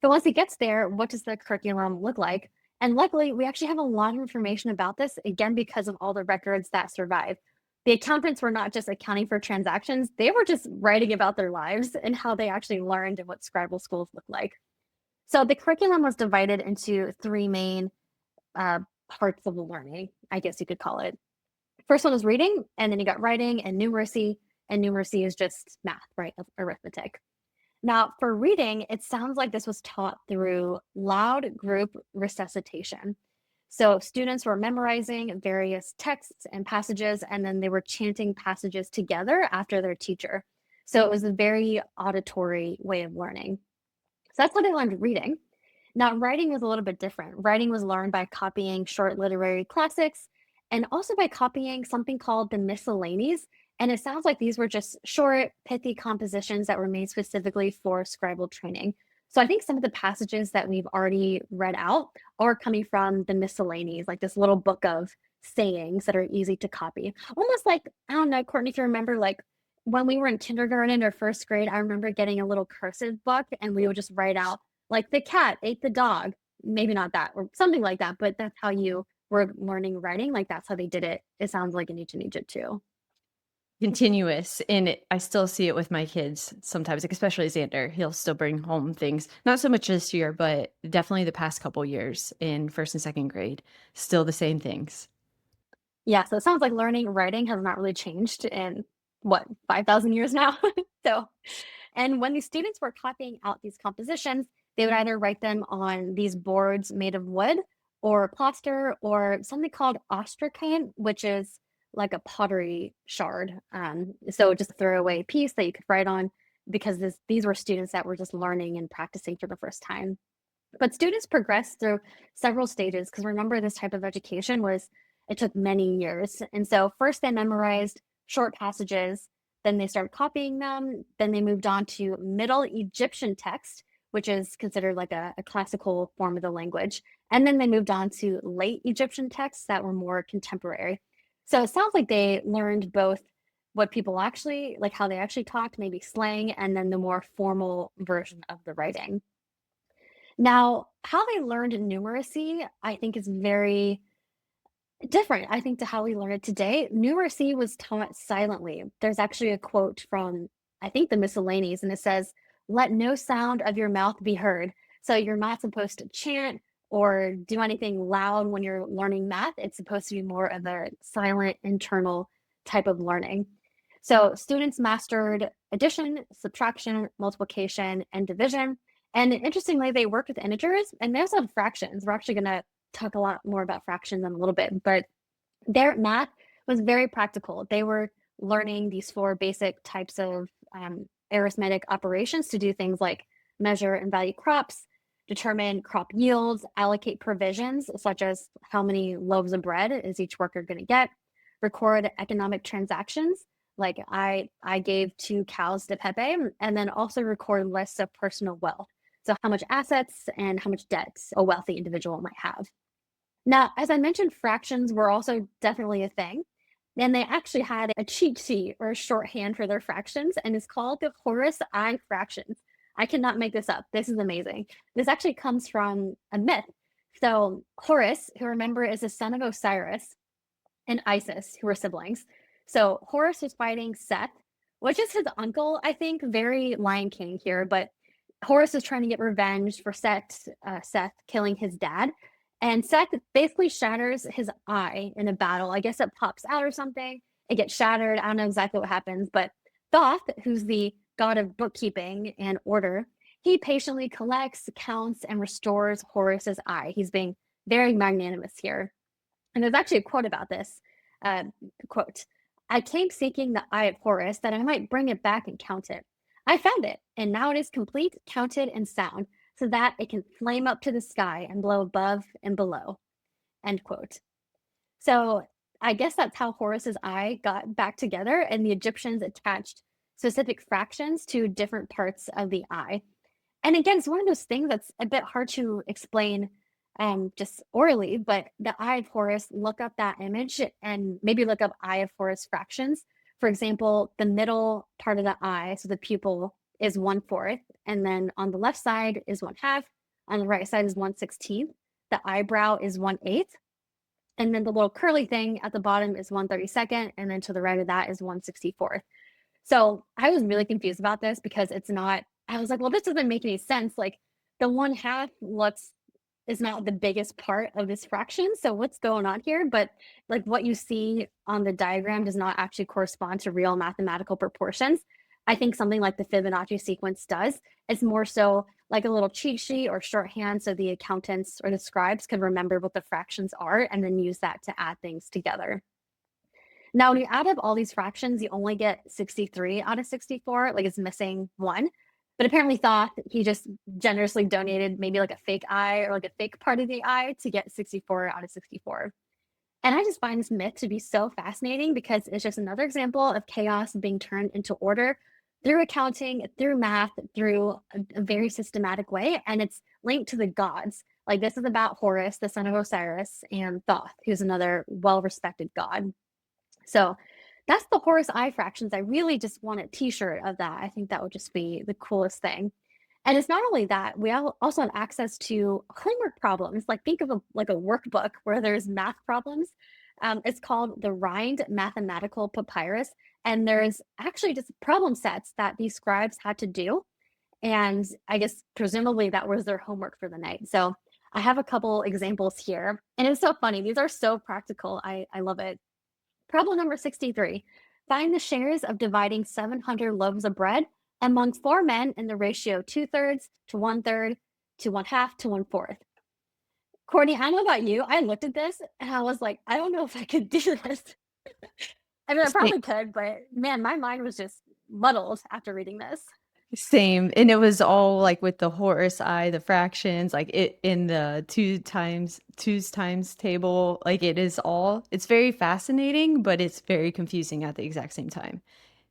But once he gets there, what does the curriculum look like? And luckily, we actually have a lot of information about this, again, because of all the records that survive. The accountants were not just accounting for transactions, they were just writing about their lives and how they actually learned and what scribal schools look like. So the curriculum was divided into three main uh, parts of the learning, I guess you could call it. First one was reading, and then you got writing and numeracy is just math, right? Arithmetic. Now, for reading, it sounds like this was taught through loud group resuscitation. So students were memorizing various texts and passages, and then they were chanting passages together after their teacher. So it was a very auditory way of learning. So that's what I learned reading. Now, writing was a little bit different. Writing was learned by copying short literary classics and also by copying something called the miscellanies. And it sounds like these were just short, pithy compositions that were made specifically for scribal training. So I think some of the passages that we've already read out are coming from the miscellanies, like this little book of sayings that are easy to copy. Almost like, I don't know, Courtney, if you remember, like when we were in kindergarten or first grade, I remember getting a little cursive book and we would just write out like the cat ate the dog. Maybe not that or something like that, but that's how you were learning writing. Like that's how they did it. It sounds like in ancient Egypt too. Continuous, and I still see it with my kids sometimes, like, especially Xander. He'll still bring home things, not so much this year, but definitely the past couple years in 1st and 2nd grade, still the same things. Yeah, so it sounds like learning writing has not really changed in what, 5,000 years now? So, and when these students were copying out these compositions, they would either write them on these boards made of wood or plaster or something called ostracane, which is like a pottery shard. So just a throwaway piece that you could write on because these were students that were just learning and practicing for the first time. But students progressed through several stages because remember, this type of education was, it took many years. And so first they memorized short passages, then they started copying them, then they moved on to Middle Egyptian text, which is considered like a classical form of the language. And then they moved on to late Egyptian texts that were more contemporary. So it sounds like they learned both what people actually, like how they actually talked, maybe slang, and then the more formal version of the writing. Now, how they learned numeracy, I think, is very different, I think, to how we learn it today. Numeracy was taught silently. There's actually a quote from, I think, the Miscellanies, and it says, "Let no sound of your mouth be heard." So you're not supposed to chant or do anything loud when you're learning math. It's supposed to be more of a silent, internal type of learning. So students mastered addition, subtraction, multiplication, and division. And interestingly, they worked with integers and they also have fractions. We're actually going to talk a lot more about fractions in a little bit, but their math was very practical. They were learning these four basic types of arithmetic operations to do things like measure and value crops, determine crop yields, allocate provisions, such as how many loaves of bread is each worker going to get, record economic transactions, like I gave 2 cows to Pepe, and then also record lists of personal wealth. So how much assets and how much debt a wealthy individual might have. Now, as I mentioned, fractions were also definitely a thing. And they actually had a cheat sheet or a shorthand for their fractions, and it's called the Horus I fractions. I cannot make this up. This is amazing. This actually comes from a myth. So, Horus, who remember is the son of Osiris, and Isis, who were siblings. So, Horus was fighting Seth, which is his uncle, I think, very Lion King here, but Horus is trying to get revenge for Seth killing his dad. And Seth basically shatters his eye in a battle. I guess it pops out or something. It gets shattered. I don't know exactly what happens, but Thoth, who's the god of bookkeeping and order, he patiently collects, counts, and restores Horus's eye. He's being very magnanimous here. And there's actually a quote about this. Uh, quote, "I came seeking the eye of Horus that I might bring it back and count it. I found it, and now it is complete, counted, and sound, so that it can flame up to the sky and blow above and below." End quote. So I guess that's how Horus's eye got back together, and the Egyptians attached specific fractions to different parts of the eye. And again, it's one of those things that's a bit hard to explain just orally, but the Eye of Horus, look up that image and maybe look up Eye of Horus fractions. For example, the middle part of the eye, so the pupil is 1/4, and then on the left side is 1/2, on the right side is 1/16. The eyebrow is 1/8, and then the little curly thing at the bottom is 1/32nd, and then to the right of that is 1/64th. So I was really confused about this because it's not, I was like, well, this doesn't make any sense. Like the 1/2 looks is not the biggest part of this fraction. So what's going on here? But like what you see on the diagram does not actually correspond to real mathematical proportions. I think something like the Fibonacci sequence does. It's more so like a little cheat sheet or shorthand so the accountants or the scribes can remember what the fractions are and then use that to add things together. Now, when you add up all these fractions, you only get 63 out of 64, like it's missing one. But apparently thought he just generously donated maybe like a fake eye or like a fake part of the eye to get 64 out of 64. And I just find this myth to be so fascinating because it's just another example of chaos being turned into order through accounting, through math, through a very systematic way. And it's linked to the gods. Like this is about Horus, the son of Osiris, and Thoth, who's another well respected god. So that's the Horus eye fractions. I really just want a t-shirt of that. I think that would just be the coolest thing. And it's not only that, we also have access to homework problems. Like think of like a workbook where there's math problems. It's called the Rind Mathematical Papyrus. And there's actually just problem sets that these scribes had to do. And I guess presumably that was their homework for the night. So I have a couple examples here. And it's so funny. These are so practical. I love it. Problem number 63. Find the shares of dividing 700 loaves of bread among four men in the ratio 2/3 to 1/3 to 1/2 to 1/4. Courtney, I don't know about you. I looked at this and I was like, I don't know if I could do this. I mean, I Sa probably could, but man, my mind was just muddled after reading this. Same, and it was all, like, with the horse eye, the fractions, like, it in the 2's times table, like, it's very fascinating, but it's very confusing at the exact same time.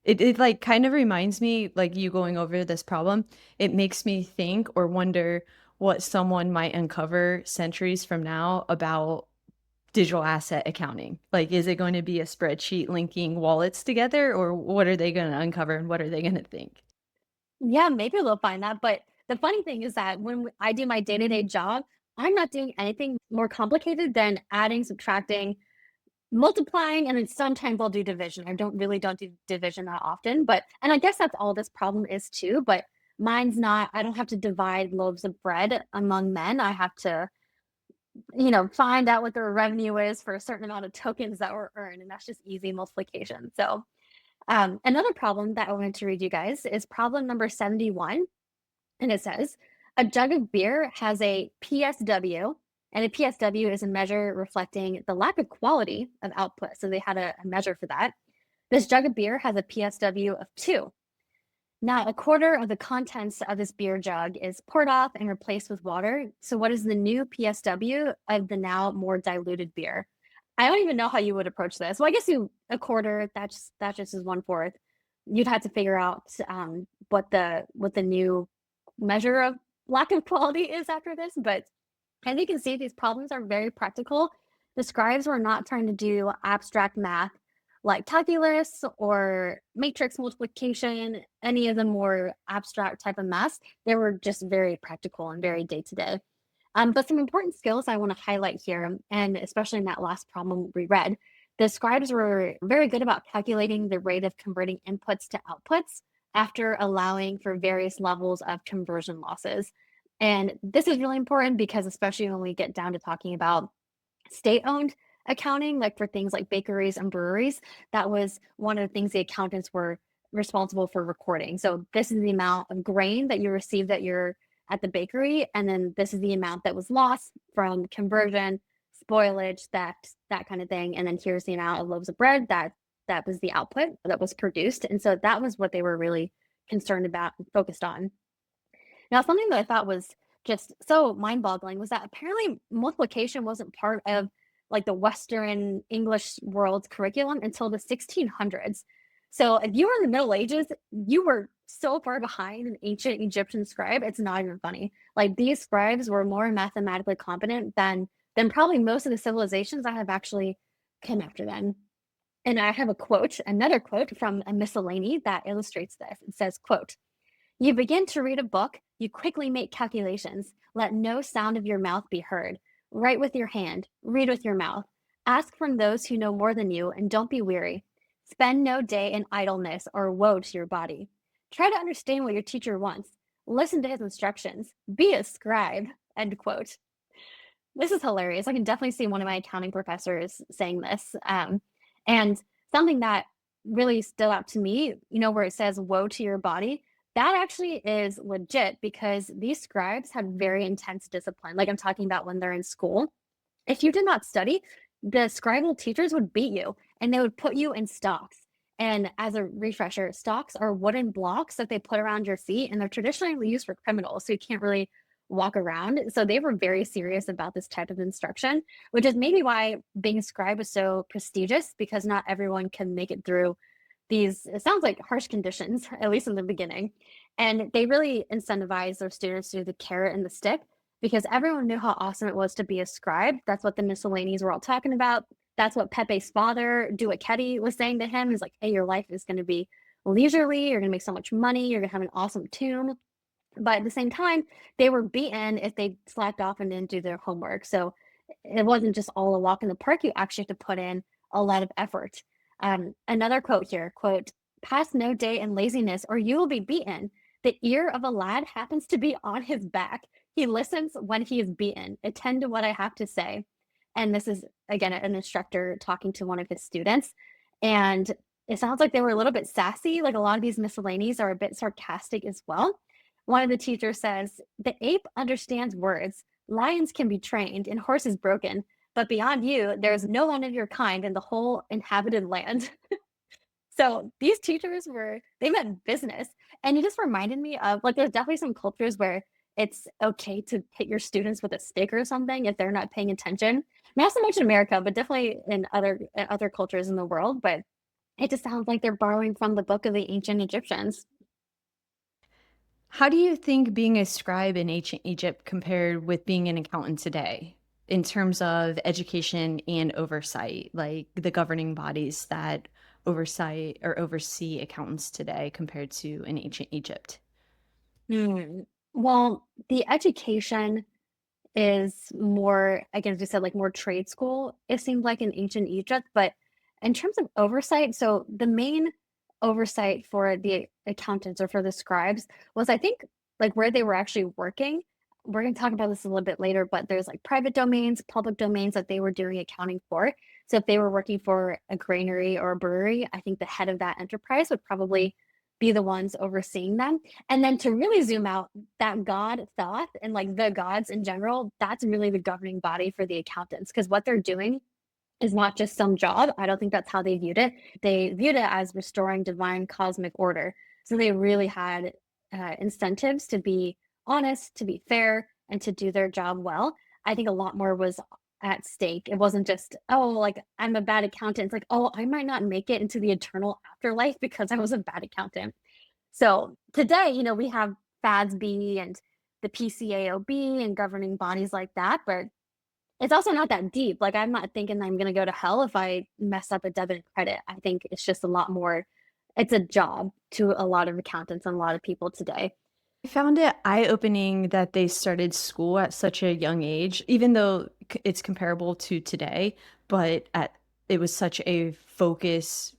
It, like, kind of reminds me, like, you going over this problem, it makes me think or wonder what someone might uncover centuries from now about digital asset accounting. Like, is it going to be a spreadsheet linking wallets together, or what are they gonna uncover, and what are they gonna think? Yeah, maybe they'll find that. But the funny thing is that when I do my day-to-day job, I'm not doing anything more complicated than adding, subtracting, multiplying, and then sometimes I'll do division. I don't do division that often, but and I guess that's all this problem is too, but mine's not, I don't have to divide loaves of bread among men. I have to, find out what their revenue is for a certain amount of tokens that were earned, and that's just easy multiplication. So, another problem that I wanted to read you guys is problem number 71. And it says, a jug of beer has a PSW, and a PSW is a measure reflecting the lack of quality of output. So they had a measure for that. This jug of beer has a PSW of 2. Now, a quarter of the contents of this beer jug is poured off and replaced with water. So, what is the new PSW of the now more diluted beer? I don't even know how you would approach this. Well, I guess a quarter. That just is 1/4. You'd have to figure out what the new measure of lack of quality is after this. But as you can see, these problems are very practical. The scribes were not trying to do abstract math like calculus or matrix multiplication, any of the more abstract type of math. They were just very practical and very day to day. But some important skills I want to highlight here, and especially in that last problem we read, the scribes were very good about calculating the rate of converting inputs to outputs after allowing for various levels of conversion losses. And this is really important because, especially when we get down to talking about state owned accounting, like for things like bakeries and breweries, that was one of the things the accountants were responsible for recording. So this is the amount of grain that you received at your at the bakery, and then this is the amount that was lost from conversion, spoilage, that kind of thing. And then here's the amount of loaves of bread that was the output that was produced. And so that was what they were really concerned about and focused on. Now, something that I thought was just so mind-boggling was that apparently multiplication wasn't part of like the Western English world curriculum until the 1600s. So if you were in the Middle Ages, you were so far behind an ancient Egyptian scribe, it's not even funny. Like these scribes were more mathematically competent than probably most of the civilizations that have actually come after them. And I have a quote, another quote from a miscellany that illustrates this. It says, quote, "You begin to read a book, you quickly make calculations. Let no sound of your mouth be heard. Write with your hand, read with your mouth. Ask from those who know more than you, and don't be weary. Spend no day in idleness, or woe to your body. Try to understand what your teacher wants. Listen to his instructions. Be a scribe." End quote. This is hilarious. I can definitely see one of my accounting professors saying this. And something that really stood out to me, where it says "woe to your body," that actually is legit because these scribes had very intense discipline. Like I'm talking about when they're in school. If you did not study, the scribal teachers would beat you and they would put you in stocks. And as a refresher, stocks are wooden blocks that they put around your feet and they're traditionally used for criminals. So you can't really walk around. So they were very serious about this type of instruction, which is maybe why being a scribe is so prestigious because not everyone can make it through these, it sounds like harsh conditions, at least in the beginning. And they really incentivize their students to do the carrot and the stick because everyone knew how awesome it was to be a scribe. That's what the miscellanies were all talking about. That's what Pepe's father, Duaketi, was saying to him. He's like, hey, your life is going to be leisurely. You're going to make so much money. You're going to have an awesome tomb. But at the same time, they were beaten if they slacked off and didn't do their homework. So it wasn't just all a walk in the park. You actually have to put in a lot of effort. Another quote here, quote, "Pass no day in laziness or you will be beaten. The ear of a lad happens to be on his back. He listens when he is beaten. Attend to what I have to say." And this is, again, an instructor talking to one of his students. And it sounds like they were a little bit sassy. Like a lot of these miscellanies are a bit sarcastic as well. One of the teachers says, "The ape understands words. Lions can be trained and horses broken, but beyond you, there is no one of your kind in the whole inhabited land." So these teachers they meant business. And it just reminded me of like, there's definitely some cultures where it's okay to hit your students with a stick or something if they're not paying attention. Not so much in America, but definitely in other cultures in the world. But it just sounds like they're borrowing from the book of the ancient Egyptians. How do you think being a scribe in ancient Egypt compared with being an accountant today in terms of education and oversight, like the governing bodies that oversight or oversee accountants today compared to in ancient Egypt? Hmm. Well, the education is more, again, as you said, like more trade school, it seemed like in ancient Egypt. But in terms of oversight, so the main oversight for the accountants or for the scribes was, I think, like where they were actually working. We're going to talk about this a little bit later, but there's like private domains, public domains that they were doing accounting for. So if they were working for a granary or a brewery, I think the head of that enterprise would probably be the ones overseeing them. And then to really zoom out, that God thought and like the gods in general, that's really the governing body for the accountants because what they're doing is not just some job. I don't think that's how they viewed it. They viewed it as restoring divine cosmic order. So they really had incentives to be honest, to be fair, and to do their job well. I think a lot more was at stake. It wasn't just, oh, like I'm a bad accountant. It's like, oh, I might not make it into the eternal afterlife because I was a bad accountant. So today, we have FASB and the PCAOB and governing bodies like that, but it's also not that deep. Like I'm not thinking I'm gonna go to hell if I mess up a debit and credit. I think it's just a lot more, it's a job to a lot of accountants and a lot of people today. I found it eye-opening that they started school at such a young age, even though it's comparable to today, but it was such a focus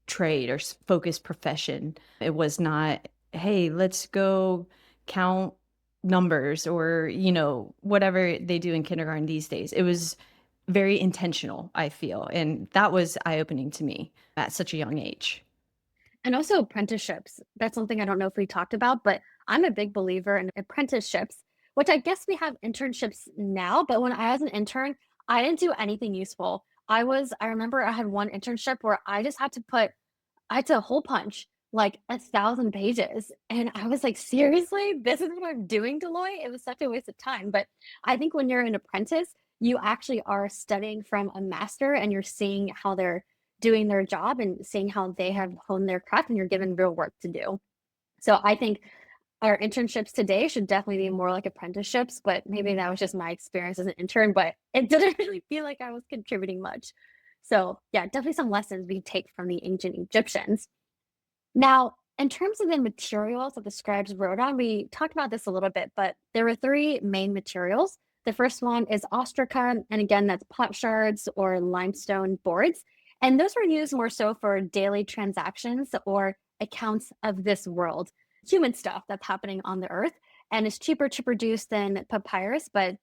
trade or focused profession. It was not, hey, let's go count numbers or, whatever they do in kindergarten these days. It was very intentional, I feel. And that was eye opening to me at such a young age. And also apprenticeships. That's something I don't know if we talked about, but I'm a big believer in apprenticeships, which I guess we have internships now, but when I was an intern, I didn't do anything useful. I remember I had one internship where I had to hole punch like 1,000 pages. And I was like, seriously? This is what I'm doing, Deloitte? It was such a waste of time. But I think when you're an apprentice, you actually are studying from a master and you're seeing how they're doing their job and seeing how they have honed their craft and you're given real work to do. So I think our internships today should definitely be more like apprenticeships, but maybe that was just my experience as an intern, but it didn't really feel like I was contributing much. So, yeah, definitely some lessons we take from the ancient Egyptians. Now, in terms of the materials that the scribes wrote on, we talked about this a little bit, but there were three main materials. The first one is ostraca, and again, that's pot shards or limestone boards. And those were used more so for daily transactions or accounts of this world, human stuff that's happening on the earth. And it's cheaper to produce than papyrus, but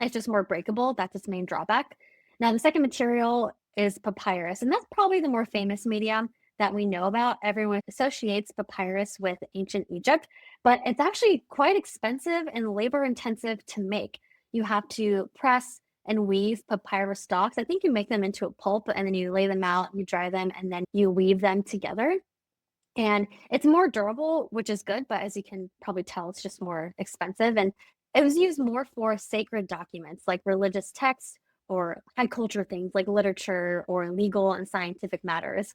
it's just more breakable. That's its main drawback. Now, the second material is papyrus, and that's probably the more famous medium that we know about. Everyone associates papyrus with ancient Egypt, but it's actually quite expensive and labor intensive to make. You have to press and weave papyrus stalks. I think you make them into a pulp and then you lay them out, you dry them, and then you weave them together. And it's more durable, which is good, but as you can probably tell, it's just more expensive. And it was used more for sacred documents like religious texts or high culture things like literature or legal and scientific matters.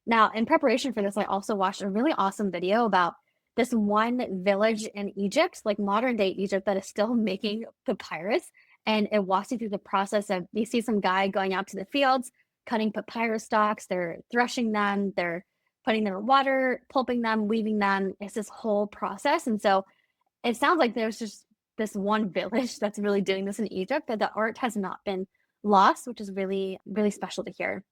Now, in preparation for this, I also watched a really awesome video about this one village in Egypt, like modern day Egypt, that is still making papyrus. And it walks you through the process of you see some guy going out to the fields, cutting papyrus stalks, they're threshing them, they're putting them in water, pulping them, weaving them. It's this whole process. And so it sounds like there's just this one village that's really doing this in Egypt, but the art has not been lost, which is really, really special to hear.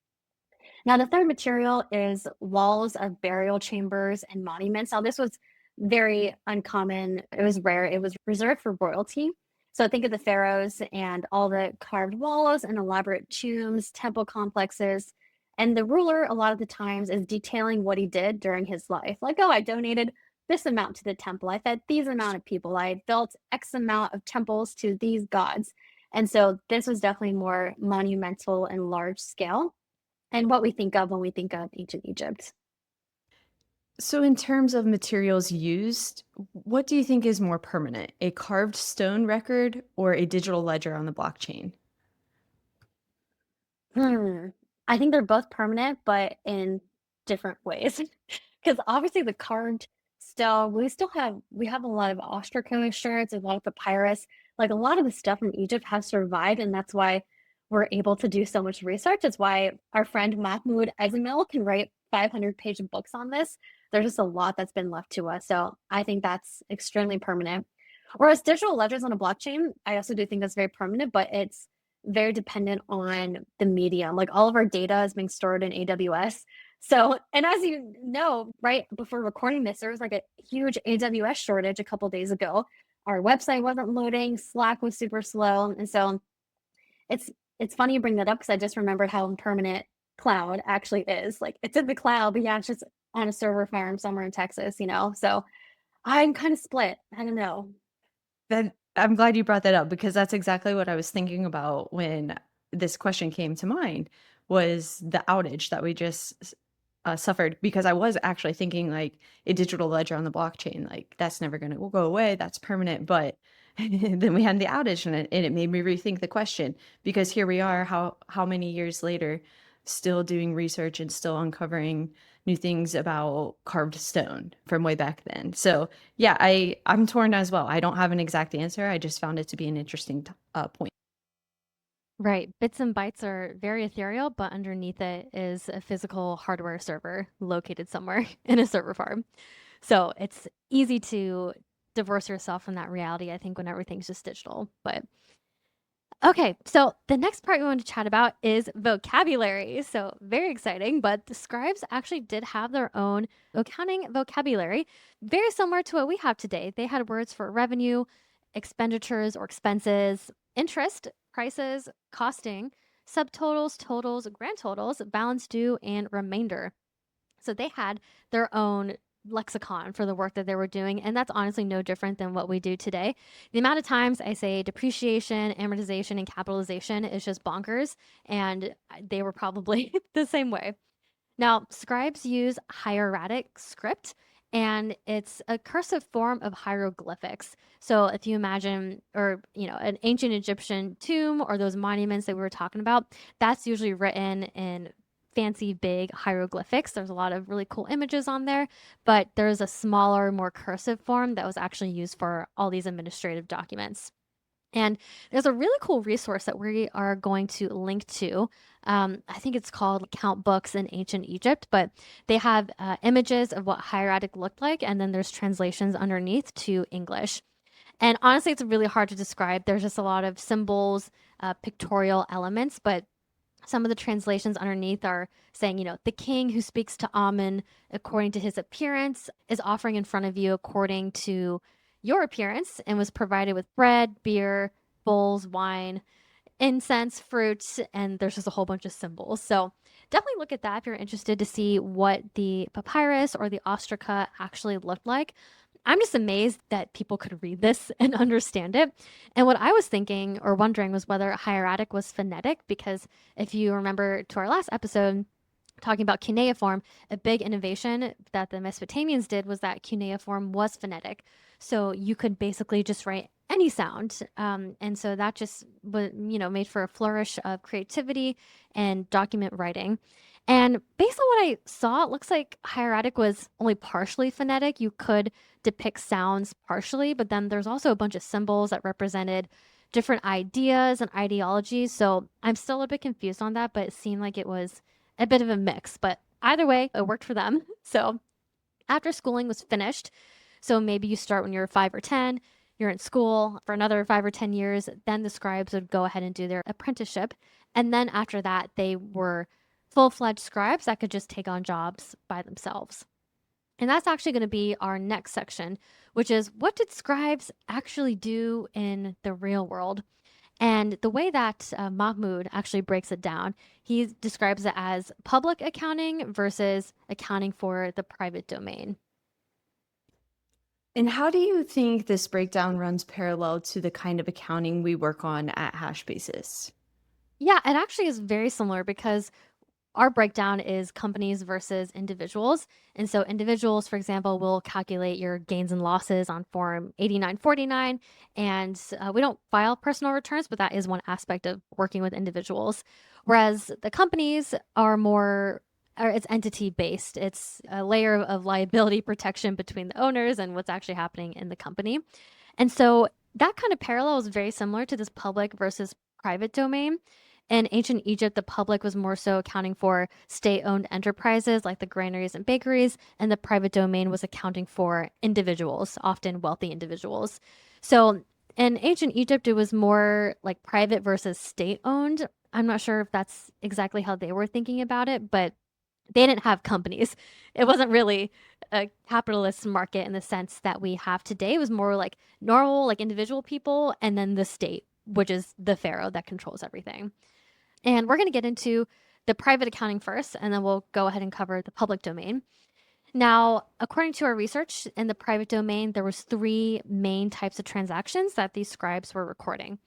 Now, the third material is walls of burial chambers and monuments. Now, this was very uncommon. It was rare. It was reserved for royalty. So think of the pharaohs and all the carved walls and elaborate tombs, temple complexes. And the ruler, a lot of the times, is detailing what he did during his life. Like, oh, I donated this amount to the temple. I fed these amount of people. I built X amount of temples to these gods. And so this was definitely more monumental and large scale and what we think of when we think of ancient Egypt. So, in terms of materials used, what do you think is more permanent, a carved stone record or a digital ledger on the blockchain? Hmm. I think they're both permanent, but in different ways. Because obviously the carved still, we have a lot of ostracone shards, a lot of papyrus. Like a lot of the stuff from Egypt has survived, and that's why we're able to do so much research. It's why our friend Mahmoud Ezemil can write 500-page books on this. There's just a lot that's been left to us. So I think that's extremely permanent. Whereas digital ledgers on a blockchain, I also do think that's very permanent, but it's very dependent on the medium. Like all of our data is being stored in AWS. So, and as you know, right before recording this, there was like a huge AWS shortage a couple days ago. Our website wasn't loading, Slack was super slow, and so it's it's funny you bring that up because I just remembered how impermanent cloud actually is. Like it's in the cloud, but yeah, it's just on a server farm somewhere in Texas, you know. So I'm kind of split. I don't know. Then I'm glad you brought that up because that's exactly what I was thinking about when this question came to mind was the outage that we just suffered because I was actually thinking like a digital ledger on the blockchain, like that's never going to go away. That's permanent. But then we had the outage and it made me rethink the question because here we are, how many years later, still doing research and still uncovering new things about carved stone from way back then. So yeah, I'm torn as well. I don't have an exact answer. I just found it to be an interesting point. Right. Bits and bytes are very ethereal, but underneath it is a physical hardware server located somewhere in a server farm. So it's easy to divorce yourself from that reality, I think, when everything's just digital. But okay, so the next part we want to chat about is vocabulary. So very exciting, but the scribes actually did have their own accounting vocabulary, very similar to what we have today. They had words for revenue, expenditures or expenses, interest, prices, costing, subtotals, totals, grand totals, balance due, and remainder. So they had their own lexicon for the work that they were doing. And that's honestly no different than what we do today. The amount of times I say depreciation, amortization, and capitalization is just bonkers. And they were probably the same way. Now, scribes use hieratic script, and it's a cursive form of hieroglyphics. So if you imagine, or an ancient Egyptian tomb or those monuments that we were talking about, that's usually written in fancy big hieroglyphics. There's a lot of really cool images on there, but there's a smaller, more cursive form that was actually used for all these administrative documents. And there's a really cool resource that we are going to link to. I think it's called Count Books in Ancient Egypt, but they have images of what hieratic looked like, and then there's translations underneath to English. And honestly, it's really hard to describe. There's just a lot of symbols, pictorial elements, but some of the translations underneath are saying, the king who speaks to Amun according to his appearance is offering in front of you according to your appearance and was provided with bread, beer, bowls, wine, incense, fruits, and there's just a whole bunch of symbols. So definitely look at that if you're interested to see what the papyrus or the ostraca actually looked like. I'm just amazed that people could read this and understand it. And what I was thinking or wondering was whether hieratic was phonetic, because if you remember to our last episode, talking about cuneiform, a big innovation that the Mesopotamians did was that cuneiform was phonetic. So you could basically just write any sound. And so that just was, made for a flourish of creativity and document writing. And based on what I saw, it looks like hieratic was only partially phonetic. You could depict sounds partially, but then there's also a bunch of symbols that represented different ideas and ideologies. So I'm still a bit confused on that, but it seemed like it was a bit of a mix. But either way, it worked for them. So after schooling was finished, so maybe you start when you're 5 or 10, you're in school for another 5 or 10 years, then the scribes would go ahead and do their apprenticeship. And then after that, they were full fledged scribes that could just take on jobs by themselves. And that's actually going to be our next section, which is what did scribes actually do in the real world? And the way that Mahmoud actually breaks it down, he describes it as public accounting versus accounting for the private domain. And how do you think this breakdown runs parallel to the kind of accounting we work on at Hashbasis? Yeah, it actually is very similar because our breakdown is companies versus individuals. And so individuals, for example, will calculate your gains and losses on Form 8949. And we don't file personal returns, but that is one aspect of working with individuals. Whereas the companies are more, or it's entity based. It's a layer of liability protection between the owners and what's actually happening in the company. And so that kind of parallel is very similar to this public versus private domain. In ancient Egypt, the public was more so accounting for state owned enterprises like the granaries and bakeries, and the private domain was accounting for individuals, often wealthy individuals. So in ancient Egypt, it was more like private versus state owned. I'm not sure if that's exactly how they were thinking about it, but they didn't have companies. It wasn't really a capitalist market in the sense that we have today. It was more like normal, like individual people, and then the state, which is the pharaoh that controls everything. And we're going to get into the private accounting first, and then we'll go ahead and cover the public domain. Now, according to our research in the private domain, there was three main types of transactions that these scribes were recording.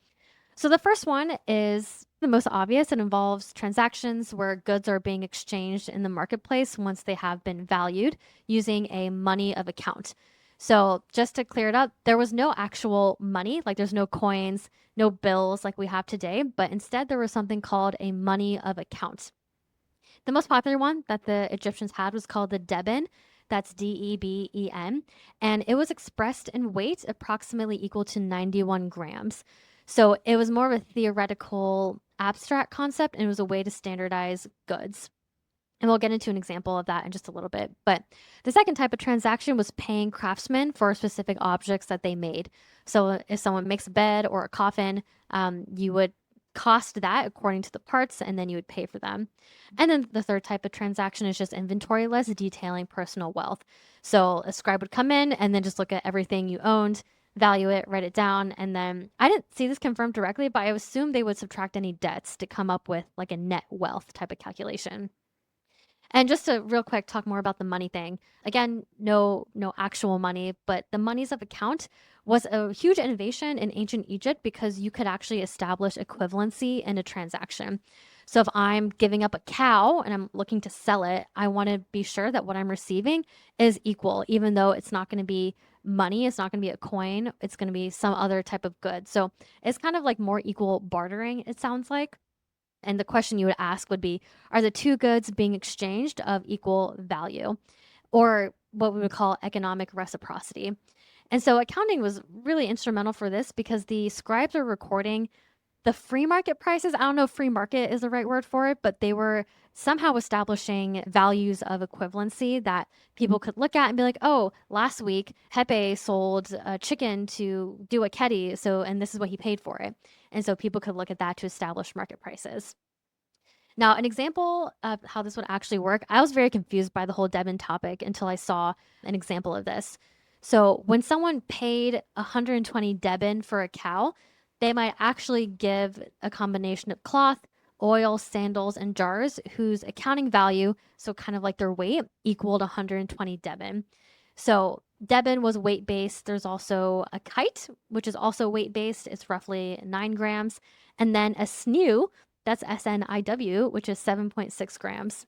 So the first one is the most obvious. It involves transactions where goods are being exchanged in the marketplace once they have been valued using a money of account. So just to clear it up, there was no actual money, like there's no coins, no bills like we have today, but instead there was something called a money of account. The most popular one that the Egyptians had was called the deben. That's Deben. And it was expressed in weight approximately equal to 91 grams. So it was more of a theoretical, abstract concept, and it was a way to standardize goods. And we'll get into an example of that in just a little bit. But the second type of transaction was paying craftsmen for specific objects that they made. So if someone makes a bed or a coffin, you would cost that according to the parts, and then you would pay for them. And then the third type of transaction is just inventoryless, detailing personal wealth. So a scribe would come in and then just look at everything you owned, value it, write it down, and then I didn't see this confirmed directly, but I assume they would subtract any debts to come up with like a net wealth type of calculation. And just to real quick talk more about the money thing. Again, no actual money, but the monies of account was a huge innovation in ancient Egypt because you could actually establish equivalency in a transaction. So if I'm giving up a cow and I'm looking to sell it, I want to be sure that what I'm receiving is equal, even though it's not going to be money, it's not going to be a coin, it's going to be some other type of good. So it's kind of like more equal bartering, it sounds like. And the question you would ask would be, are the two goods being exchanged of equal value? Or what we would call economic reciprocity. And so accounting was really instrumental for this because the scribes are recording the free market prices. I don't know if free market is the right word for it, but they were somehow establishing values of equivalency that people could look at and be like, oh, last week Pepe sold a chicken to do a kedi, so and this is what he paid for it. And so people could look at that to establish market prices. Now, an example of how this would actually work, I was very confused by the whole Devon topic until I saw an example of this. So, when someone paid 120 Devon for a cow, they might actually give a combination of cloth, oil, sandals, and jars whose accounting value, so kind of like their weight, equaled 120 Devon. So, Devon was weight based. There's also a kite, which is also weight based. It's roughly 9 grams. And then a snew, that's SNIW, which is 7.6 grams.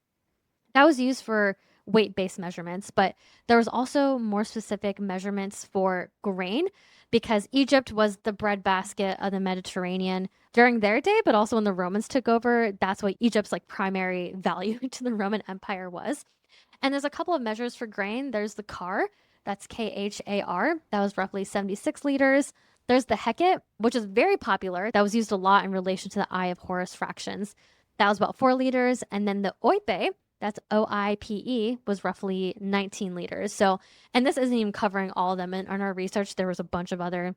That was used for weight based measurements, but there was also more specific measurements for grain because Egypt was the breadbasket of the Mediterranean during their day, but also when the Romans took over, that's what Egypt's like primary value to the Roman Empire was. And there's a couple of measures for grain. There's the car, that's KHAR, that was roughly 76 liters. There's the Hecate, which is very popular. That was used a lot in relation to the Eye of Horus fractions. That was about 4 liters. And then the Oipe, that's OIPE, was roughly 19 liters. So, and this isn't even covering all of them. In our research, there was a bunch of other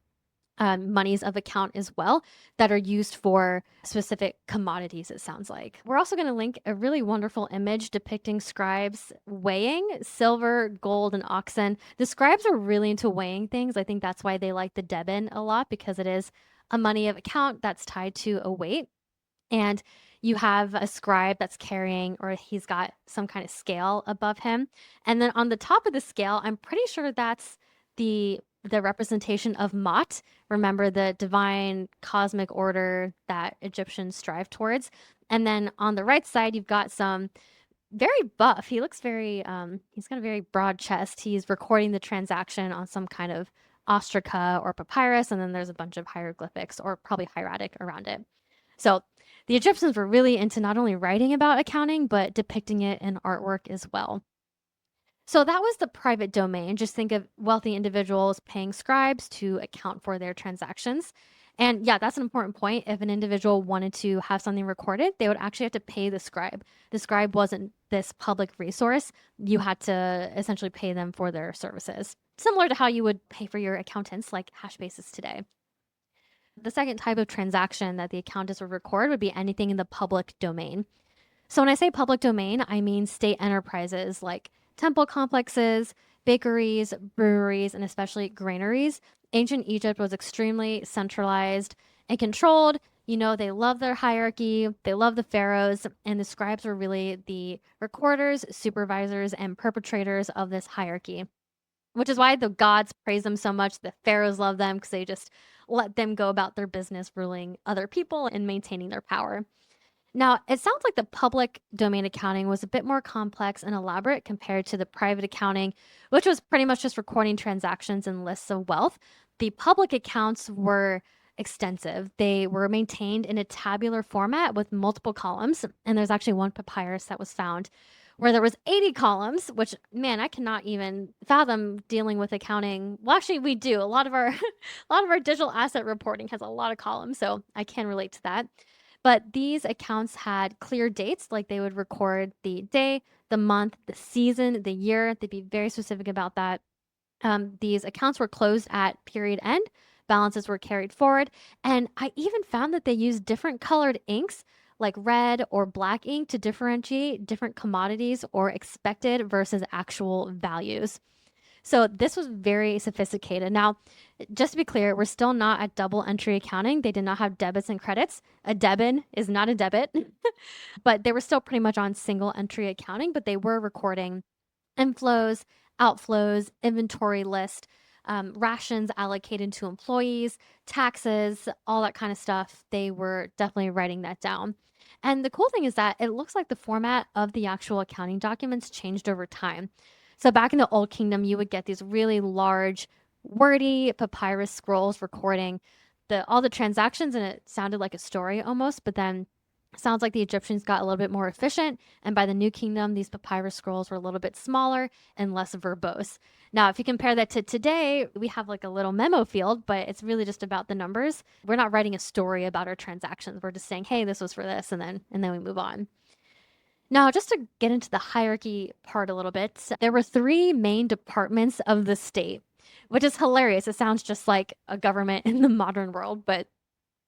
monies of account as well that are used for specific commodities, it sounds like. We're also going to link a really wonderful image depicting scribes weighing silver, gold, and oxen. The scribes are really into weighing things. I think that's why they like the Deben a lot because it is a money of account that's tied to a weight. And you have a scribe that's carrying, or he's got some kind of scale above him. And then on the top of the scale, I'm pretty sure that's the representation of Mot. Remember the divine cosmic order that Egyptians strive towards. And then on the right side, you've got some very buff. He looks very, he's got a very broad chest. He's recording the transaction on some kind of ostraca or papyrus. And then there's a bunch of hieroglyphics or probably hieratic around it. So the Egyptians were really into not only writing about accounting, but depicting it in artwork as well. So that was the private domain. Just think of wealthy individuals paying scribes to account for their transactions. And yeah, that's an important point. If an individual wanted to have something recorded, they would actually have to pay the scribe. The scribe wasn't this public resource. You had to essentially pay them for their services, similar to how you would pay for your accountants like Hashbases today. The second type of transaction that the accountants would record would be anything in the public domain. So when I say public domain, I mean state enterprises like temple complexes, bakeries, breweries, and especially granaries. Ancient Egypt was extremely centralized and controlled. You know, they love their hierarchy, they love the pharaohs, and the scribes were really the recorders, supervisors, and perpetrators of this hierarchy, which is why the gods praise them so much. The pharaohs love them because they just let them go about their business ruling other people and maintaining their power. Now, it sounds like the public domain accounting was a bit more complex and elaborate compared to the private accounting, which was pretty much just recording transactions and lists of wealth. The public accounts were extensive. They were maintained in a tabular format with multiple columns, and there's actually one papyrus that was found where there was 80 columns, which man, I cannot even fathom dealing with accounting. Well, actually we do. A lot of our a lot of our digital asset reporting has a lot of columns, so I can relate to that. But these accounts had clear dates, like they would record the day, the month, the season, the year. They'd be very specific about that. These accounts were closed at period end, balances were carried forward. And I even found that they used different colored inks, like red or black ink, to differentiate different commodities or expected versus actual values. So this was very sophisticated. Now, just to be clear, we're still not at double entry accounting. They did not have debits and credits. A debit is not a debit, but they were still pretty much on single entry accounting, but they were recording inflows, outflows, inventory list, rations allocated to employees, taxes, all that kind of stuff. They were definitely writing that down. And the cool thing is that it looks like the format of the actual accounting documents changed over time. So back in the Old Kingdom, you would get these really large, wordy papyrus scrolls recording all the transactions, and it sounded like a story almost. But then sounds like the Egyptians got a little bit more efficient, and by the New Kingdom, these papyrus scrolls were a little bit smaller and less verbose. Now, if you compare that to today, we have like a little memo field, but it's really just about the numbers. We're not writing a story about our transactions. We're just saying, hey, this was for this, and then we move on. Now, just to get into the hierarchy part a little bit, there were three main departments of the state, which is hilarious. It sounds just like a government in the modern world, but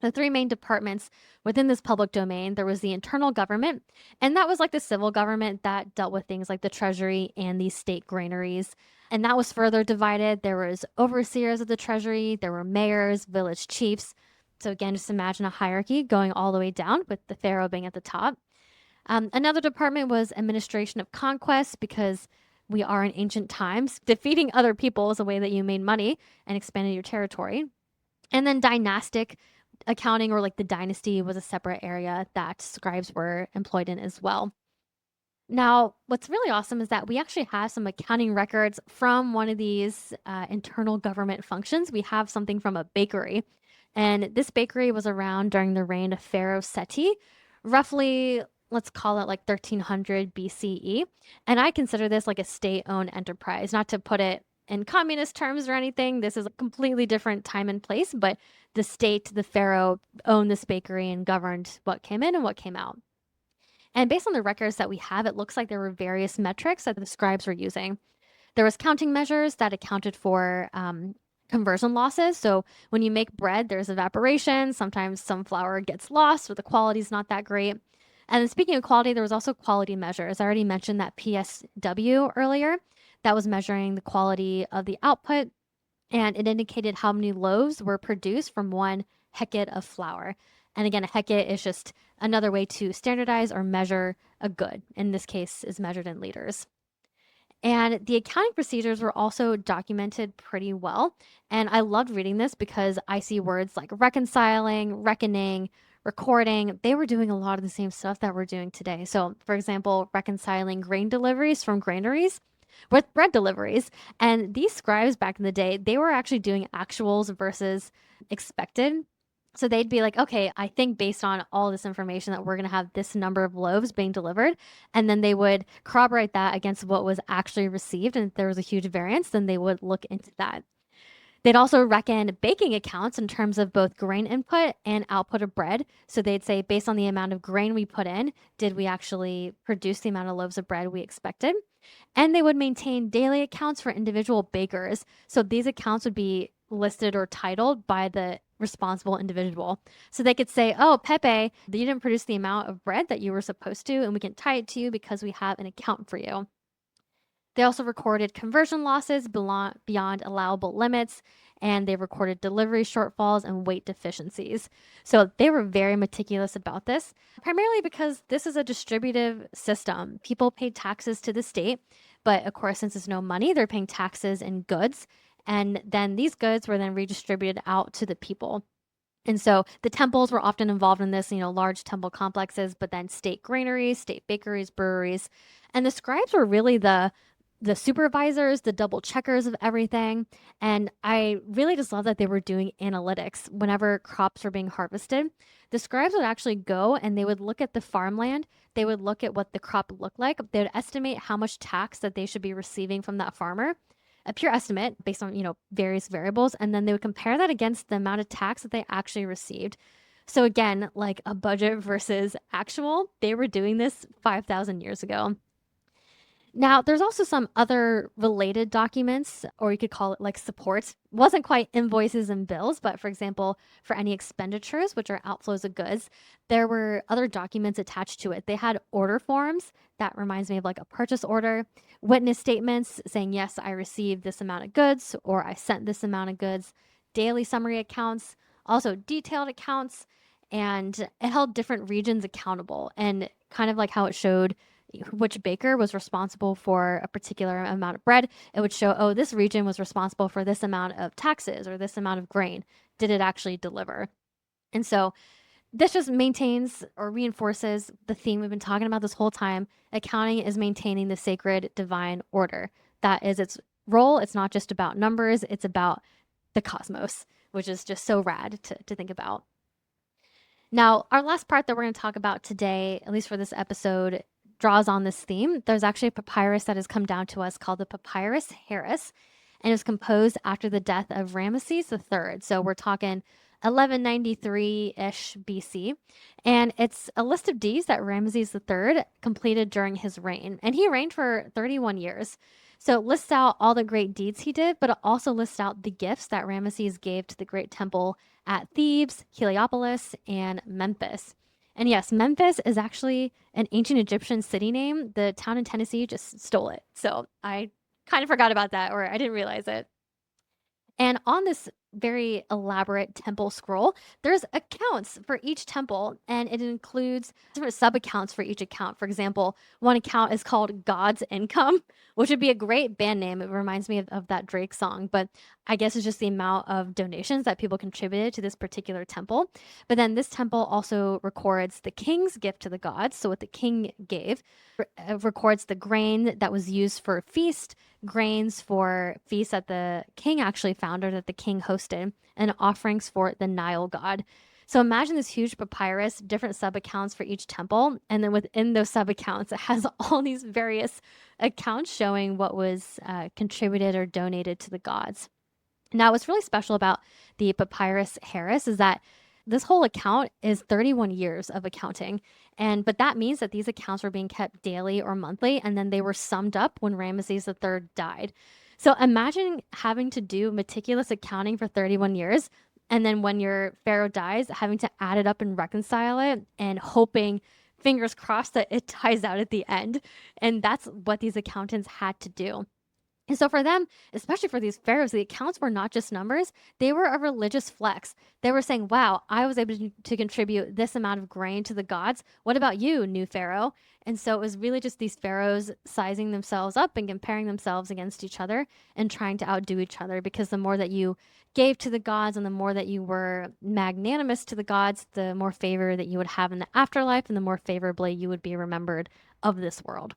the three main departments within this public domain, there was the internal government, and that was like the civil government that dealt with things like the treasury and the state granaries. And that was further divided. There was overseers of the treasury, there were mayors, village chiefs. So again, just imagine a hierarchy going all the way down with the pharaoh being at the top. Another department was administration of conquest, because we are in ancient times. Defeating other people is a way that you made money and expanded your territory. And then dynastic accounting, or like the dynasty, was a separate area that scribes were employed in as well. Now, what's really awesome is that we actually have some accounting records from one of these internal government functions. We have something from a bakery, and this bakery was around during the reign of Pharaoh Seti, roughly, let's call it like 1300 BCE. And I consider this like a state-owned enterprise, not to put it in communist terms or anything. This is a completely different time and place, but the state, the pharaoh, owned this bakery and governed what came in and what came out. And based on the records that we have, it looks like there were various metrics that the scribes were using. There was counting measures that accounted for conversion losses. So when you make bread, there's evaporation. Sometimes some flour gets lost, or the quality is not that great. And then speaking of quality, there was also quality measures. I already mentioned that PSW earlier. That was measuring the quality of the output, and it indicated how many loaves were produced from one hecade of flour. And again, a hecade is just another way to standardize or measure a good. In this case, is measured in liters. And the accounting procedures were also documented pretty well. And I loved reading this because I see words like reconciling, reckoning, recording. They were doing a lot of the same stuff that we're doing today. So, for example, reconciling grain deliveries from granaries with bread deliveries. And these scribes back in the day, they were actually doing actuals versus expected. So they'd be like, okay, I think based on all this information that we're going to have this number of loaves being delivered. And then they would corroborate that against what was actually received. And if there was a huge variance, then they would look into that. They'd also reckon baking accounts in terms of both grain input and output of bread. So they'd say, based on the amount of grain we put in, did we actually produce the amount of loaves of bread we expected? And they would maintain daily accounts for individual bakers. So these accounts would be listed or titled by the responsible individual. So they could say, oh, Pepe, you didn't produce the amount of bread that you were supposed to, and we can tie it to you because we have an account for you. They also recorded conversion losses beyond allowable limits, and they recorded delivery shortfalls and weight deficiencies. So they were very meticulous about this, primarily because this is a distributive system. People pay taxes to the state, but of course, since there's no money, they're paying taxes in goods. And then these goods were then redistributed out to the people. And so the temples were often involved in this, large temple complexes, but then state granaries, state bakeries, breweries. And the scribes were really the supervisors, the double checkers of everything. And I really just love that they were doing analytics whenever crops were being harvested. The scribes would actually go and they would look at the farmland. They would look at what the crop looked like. They would estimate how much tax that they should be receiving from that farmer, a pure estimate based on, various variables. And then they would compare that against the amount of tax that they actually received. So again, like a budget versus actual, they were doing this 5,000 years ago. Now, there's also some other related documents, or you could call it like supports. Wasn't quite invoices and bills, but for example, for any expenditures, which are outflows of goods, there were other documents attached to it. They had order forms. That reminds me of like a purchase order, witness statements saying, yes, I received this amount of goods, or I sent this amount of goods, daily summary accounts, also detailed accounts, and it held different regions accountable. And kind of like how it showed which baker was responsible for a particular amount of bread, it would show, oh, this region was responsible for this amount of taxes or this amount of grain. Did it actually deliver? And so this just maintains or reinforces the theme we've been talking about this whole time. Accounting is maintaining the sacred divine order. That is its role. It's not just about numbers, it's about the cosmos, which is just so rad to think about. Now, our last part that we're going to talk about today, at least for this episode, draws on this theme. There's actually a papyrus that has come down to us called the Papyrus Harris, and it was composed after the death of Ramesses III. So we're talking 1193-ish BC. And it's a list of deeds that Ramesses III completed during his reign. And he reigned for 31 years. So it lists out all the great deeds he did, but it also lists out the gifts that Ramesses gave to the great temple at Thebes, Heliopolis, and Memphis. And yes, Memphis is actually an ancient Egyptian city name. The town in Tennessee just stole it. So I kind of forgot about that, or I didn't realize it. And on this very elaborate temple scroll, there's accounts for each temple, and it includes different sub accounts for each account. For example, one account is called God's Income, which would be a great band name. It reminds me of that Drake song, but I guess it's just the amount of donations that people contributed to this particular temple. But then this temple also records the king's gift to the gods, so what the king gave, records the grain that was used for a feast, grains for feasts that the king actually found or that the king hosted, and offerings for the Nile god. So imagine this huge papyrus, different sub accounts for each temple, and then within those sub accounts, it has all these various accounts showing what was contributed or donated to the gods. Now, what's really special about the Papyrus Harris is that this whole account is 31 years of accounting. But that means that these accounts were being kept daily or monthly, and then they were summed up when Ramesses III died. So imagine having to do meticulous accounting for 31 years, and then when your pharaoh dies, having to add it up and reconcile it and hoping, fingers crossed, that it ties out at the end. And that's what these accountants had to do. And so for them, especially for these pharaohs, the accounts were not just numbers, they were a religious flex. They were saying, wow, I was able to contribute this amount of grain to the gods. What about you, new pharaoh? And so it was really just these pharaohs sizing themselves up and comparing themselves against each other and trying to outdo each other, because the more that you gave to the gods and the more that you were magnanimous to the gods, the more favor that you would have in the afterlife and the more favorably you would be remembered of this world.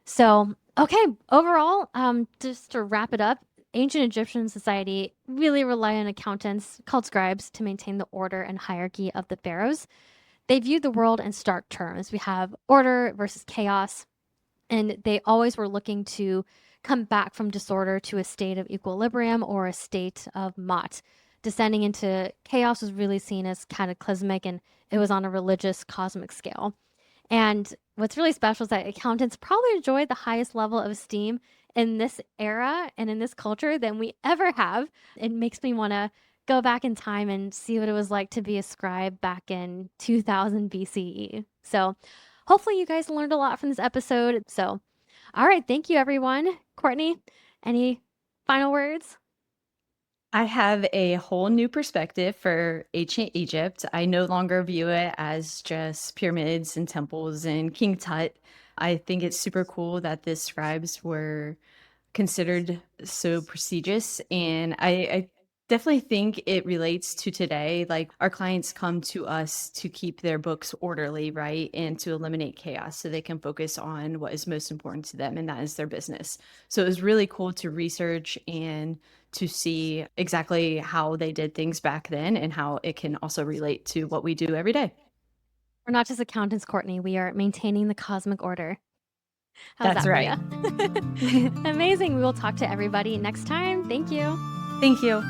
So, okay, overall, just to wrap it up, ancient Egyptian society really relied on accountants called scribes to maintain the order and hierarchy of the pharaohs. They viewed the world in stark terms. We have order versus chaos, and they always were looking to come back from disorder to a state of equilibrium or a state of mot. Descending into chaos was really seen as cataclysmic, and it was on a religious cosmic scale. And what's really special is that accountants probably enjoy the highest level of esteem in this era and in this culture than we ever have. It makes me want to go back in time and see what it was like to be a scribe back in 2000 BCE. So hopefully you guys learned a lot from this episode. So, all right. Thank you, everyone. Courtney, any final words? I have a whole new perspective for ancient Egypt. I no longer view it as just pyramids and temples and King Tut. I think it's super cool that the scribes were considered so prestigious. And I definitely think it relates to today. Like our clients come to us to keep their books orderly, right? And to eliminate chaos so they can focus on what is most important to them, and that is their business. So it was really cool to research and to see exactly how they did things back then and how it can also relate to what we do every day. We're not just accountants, Courtney. We are maintaining the cosmic order. How's That's that for right. you? Amazing. We will talk to everybody next time. Thank you. Thank you.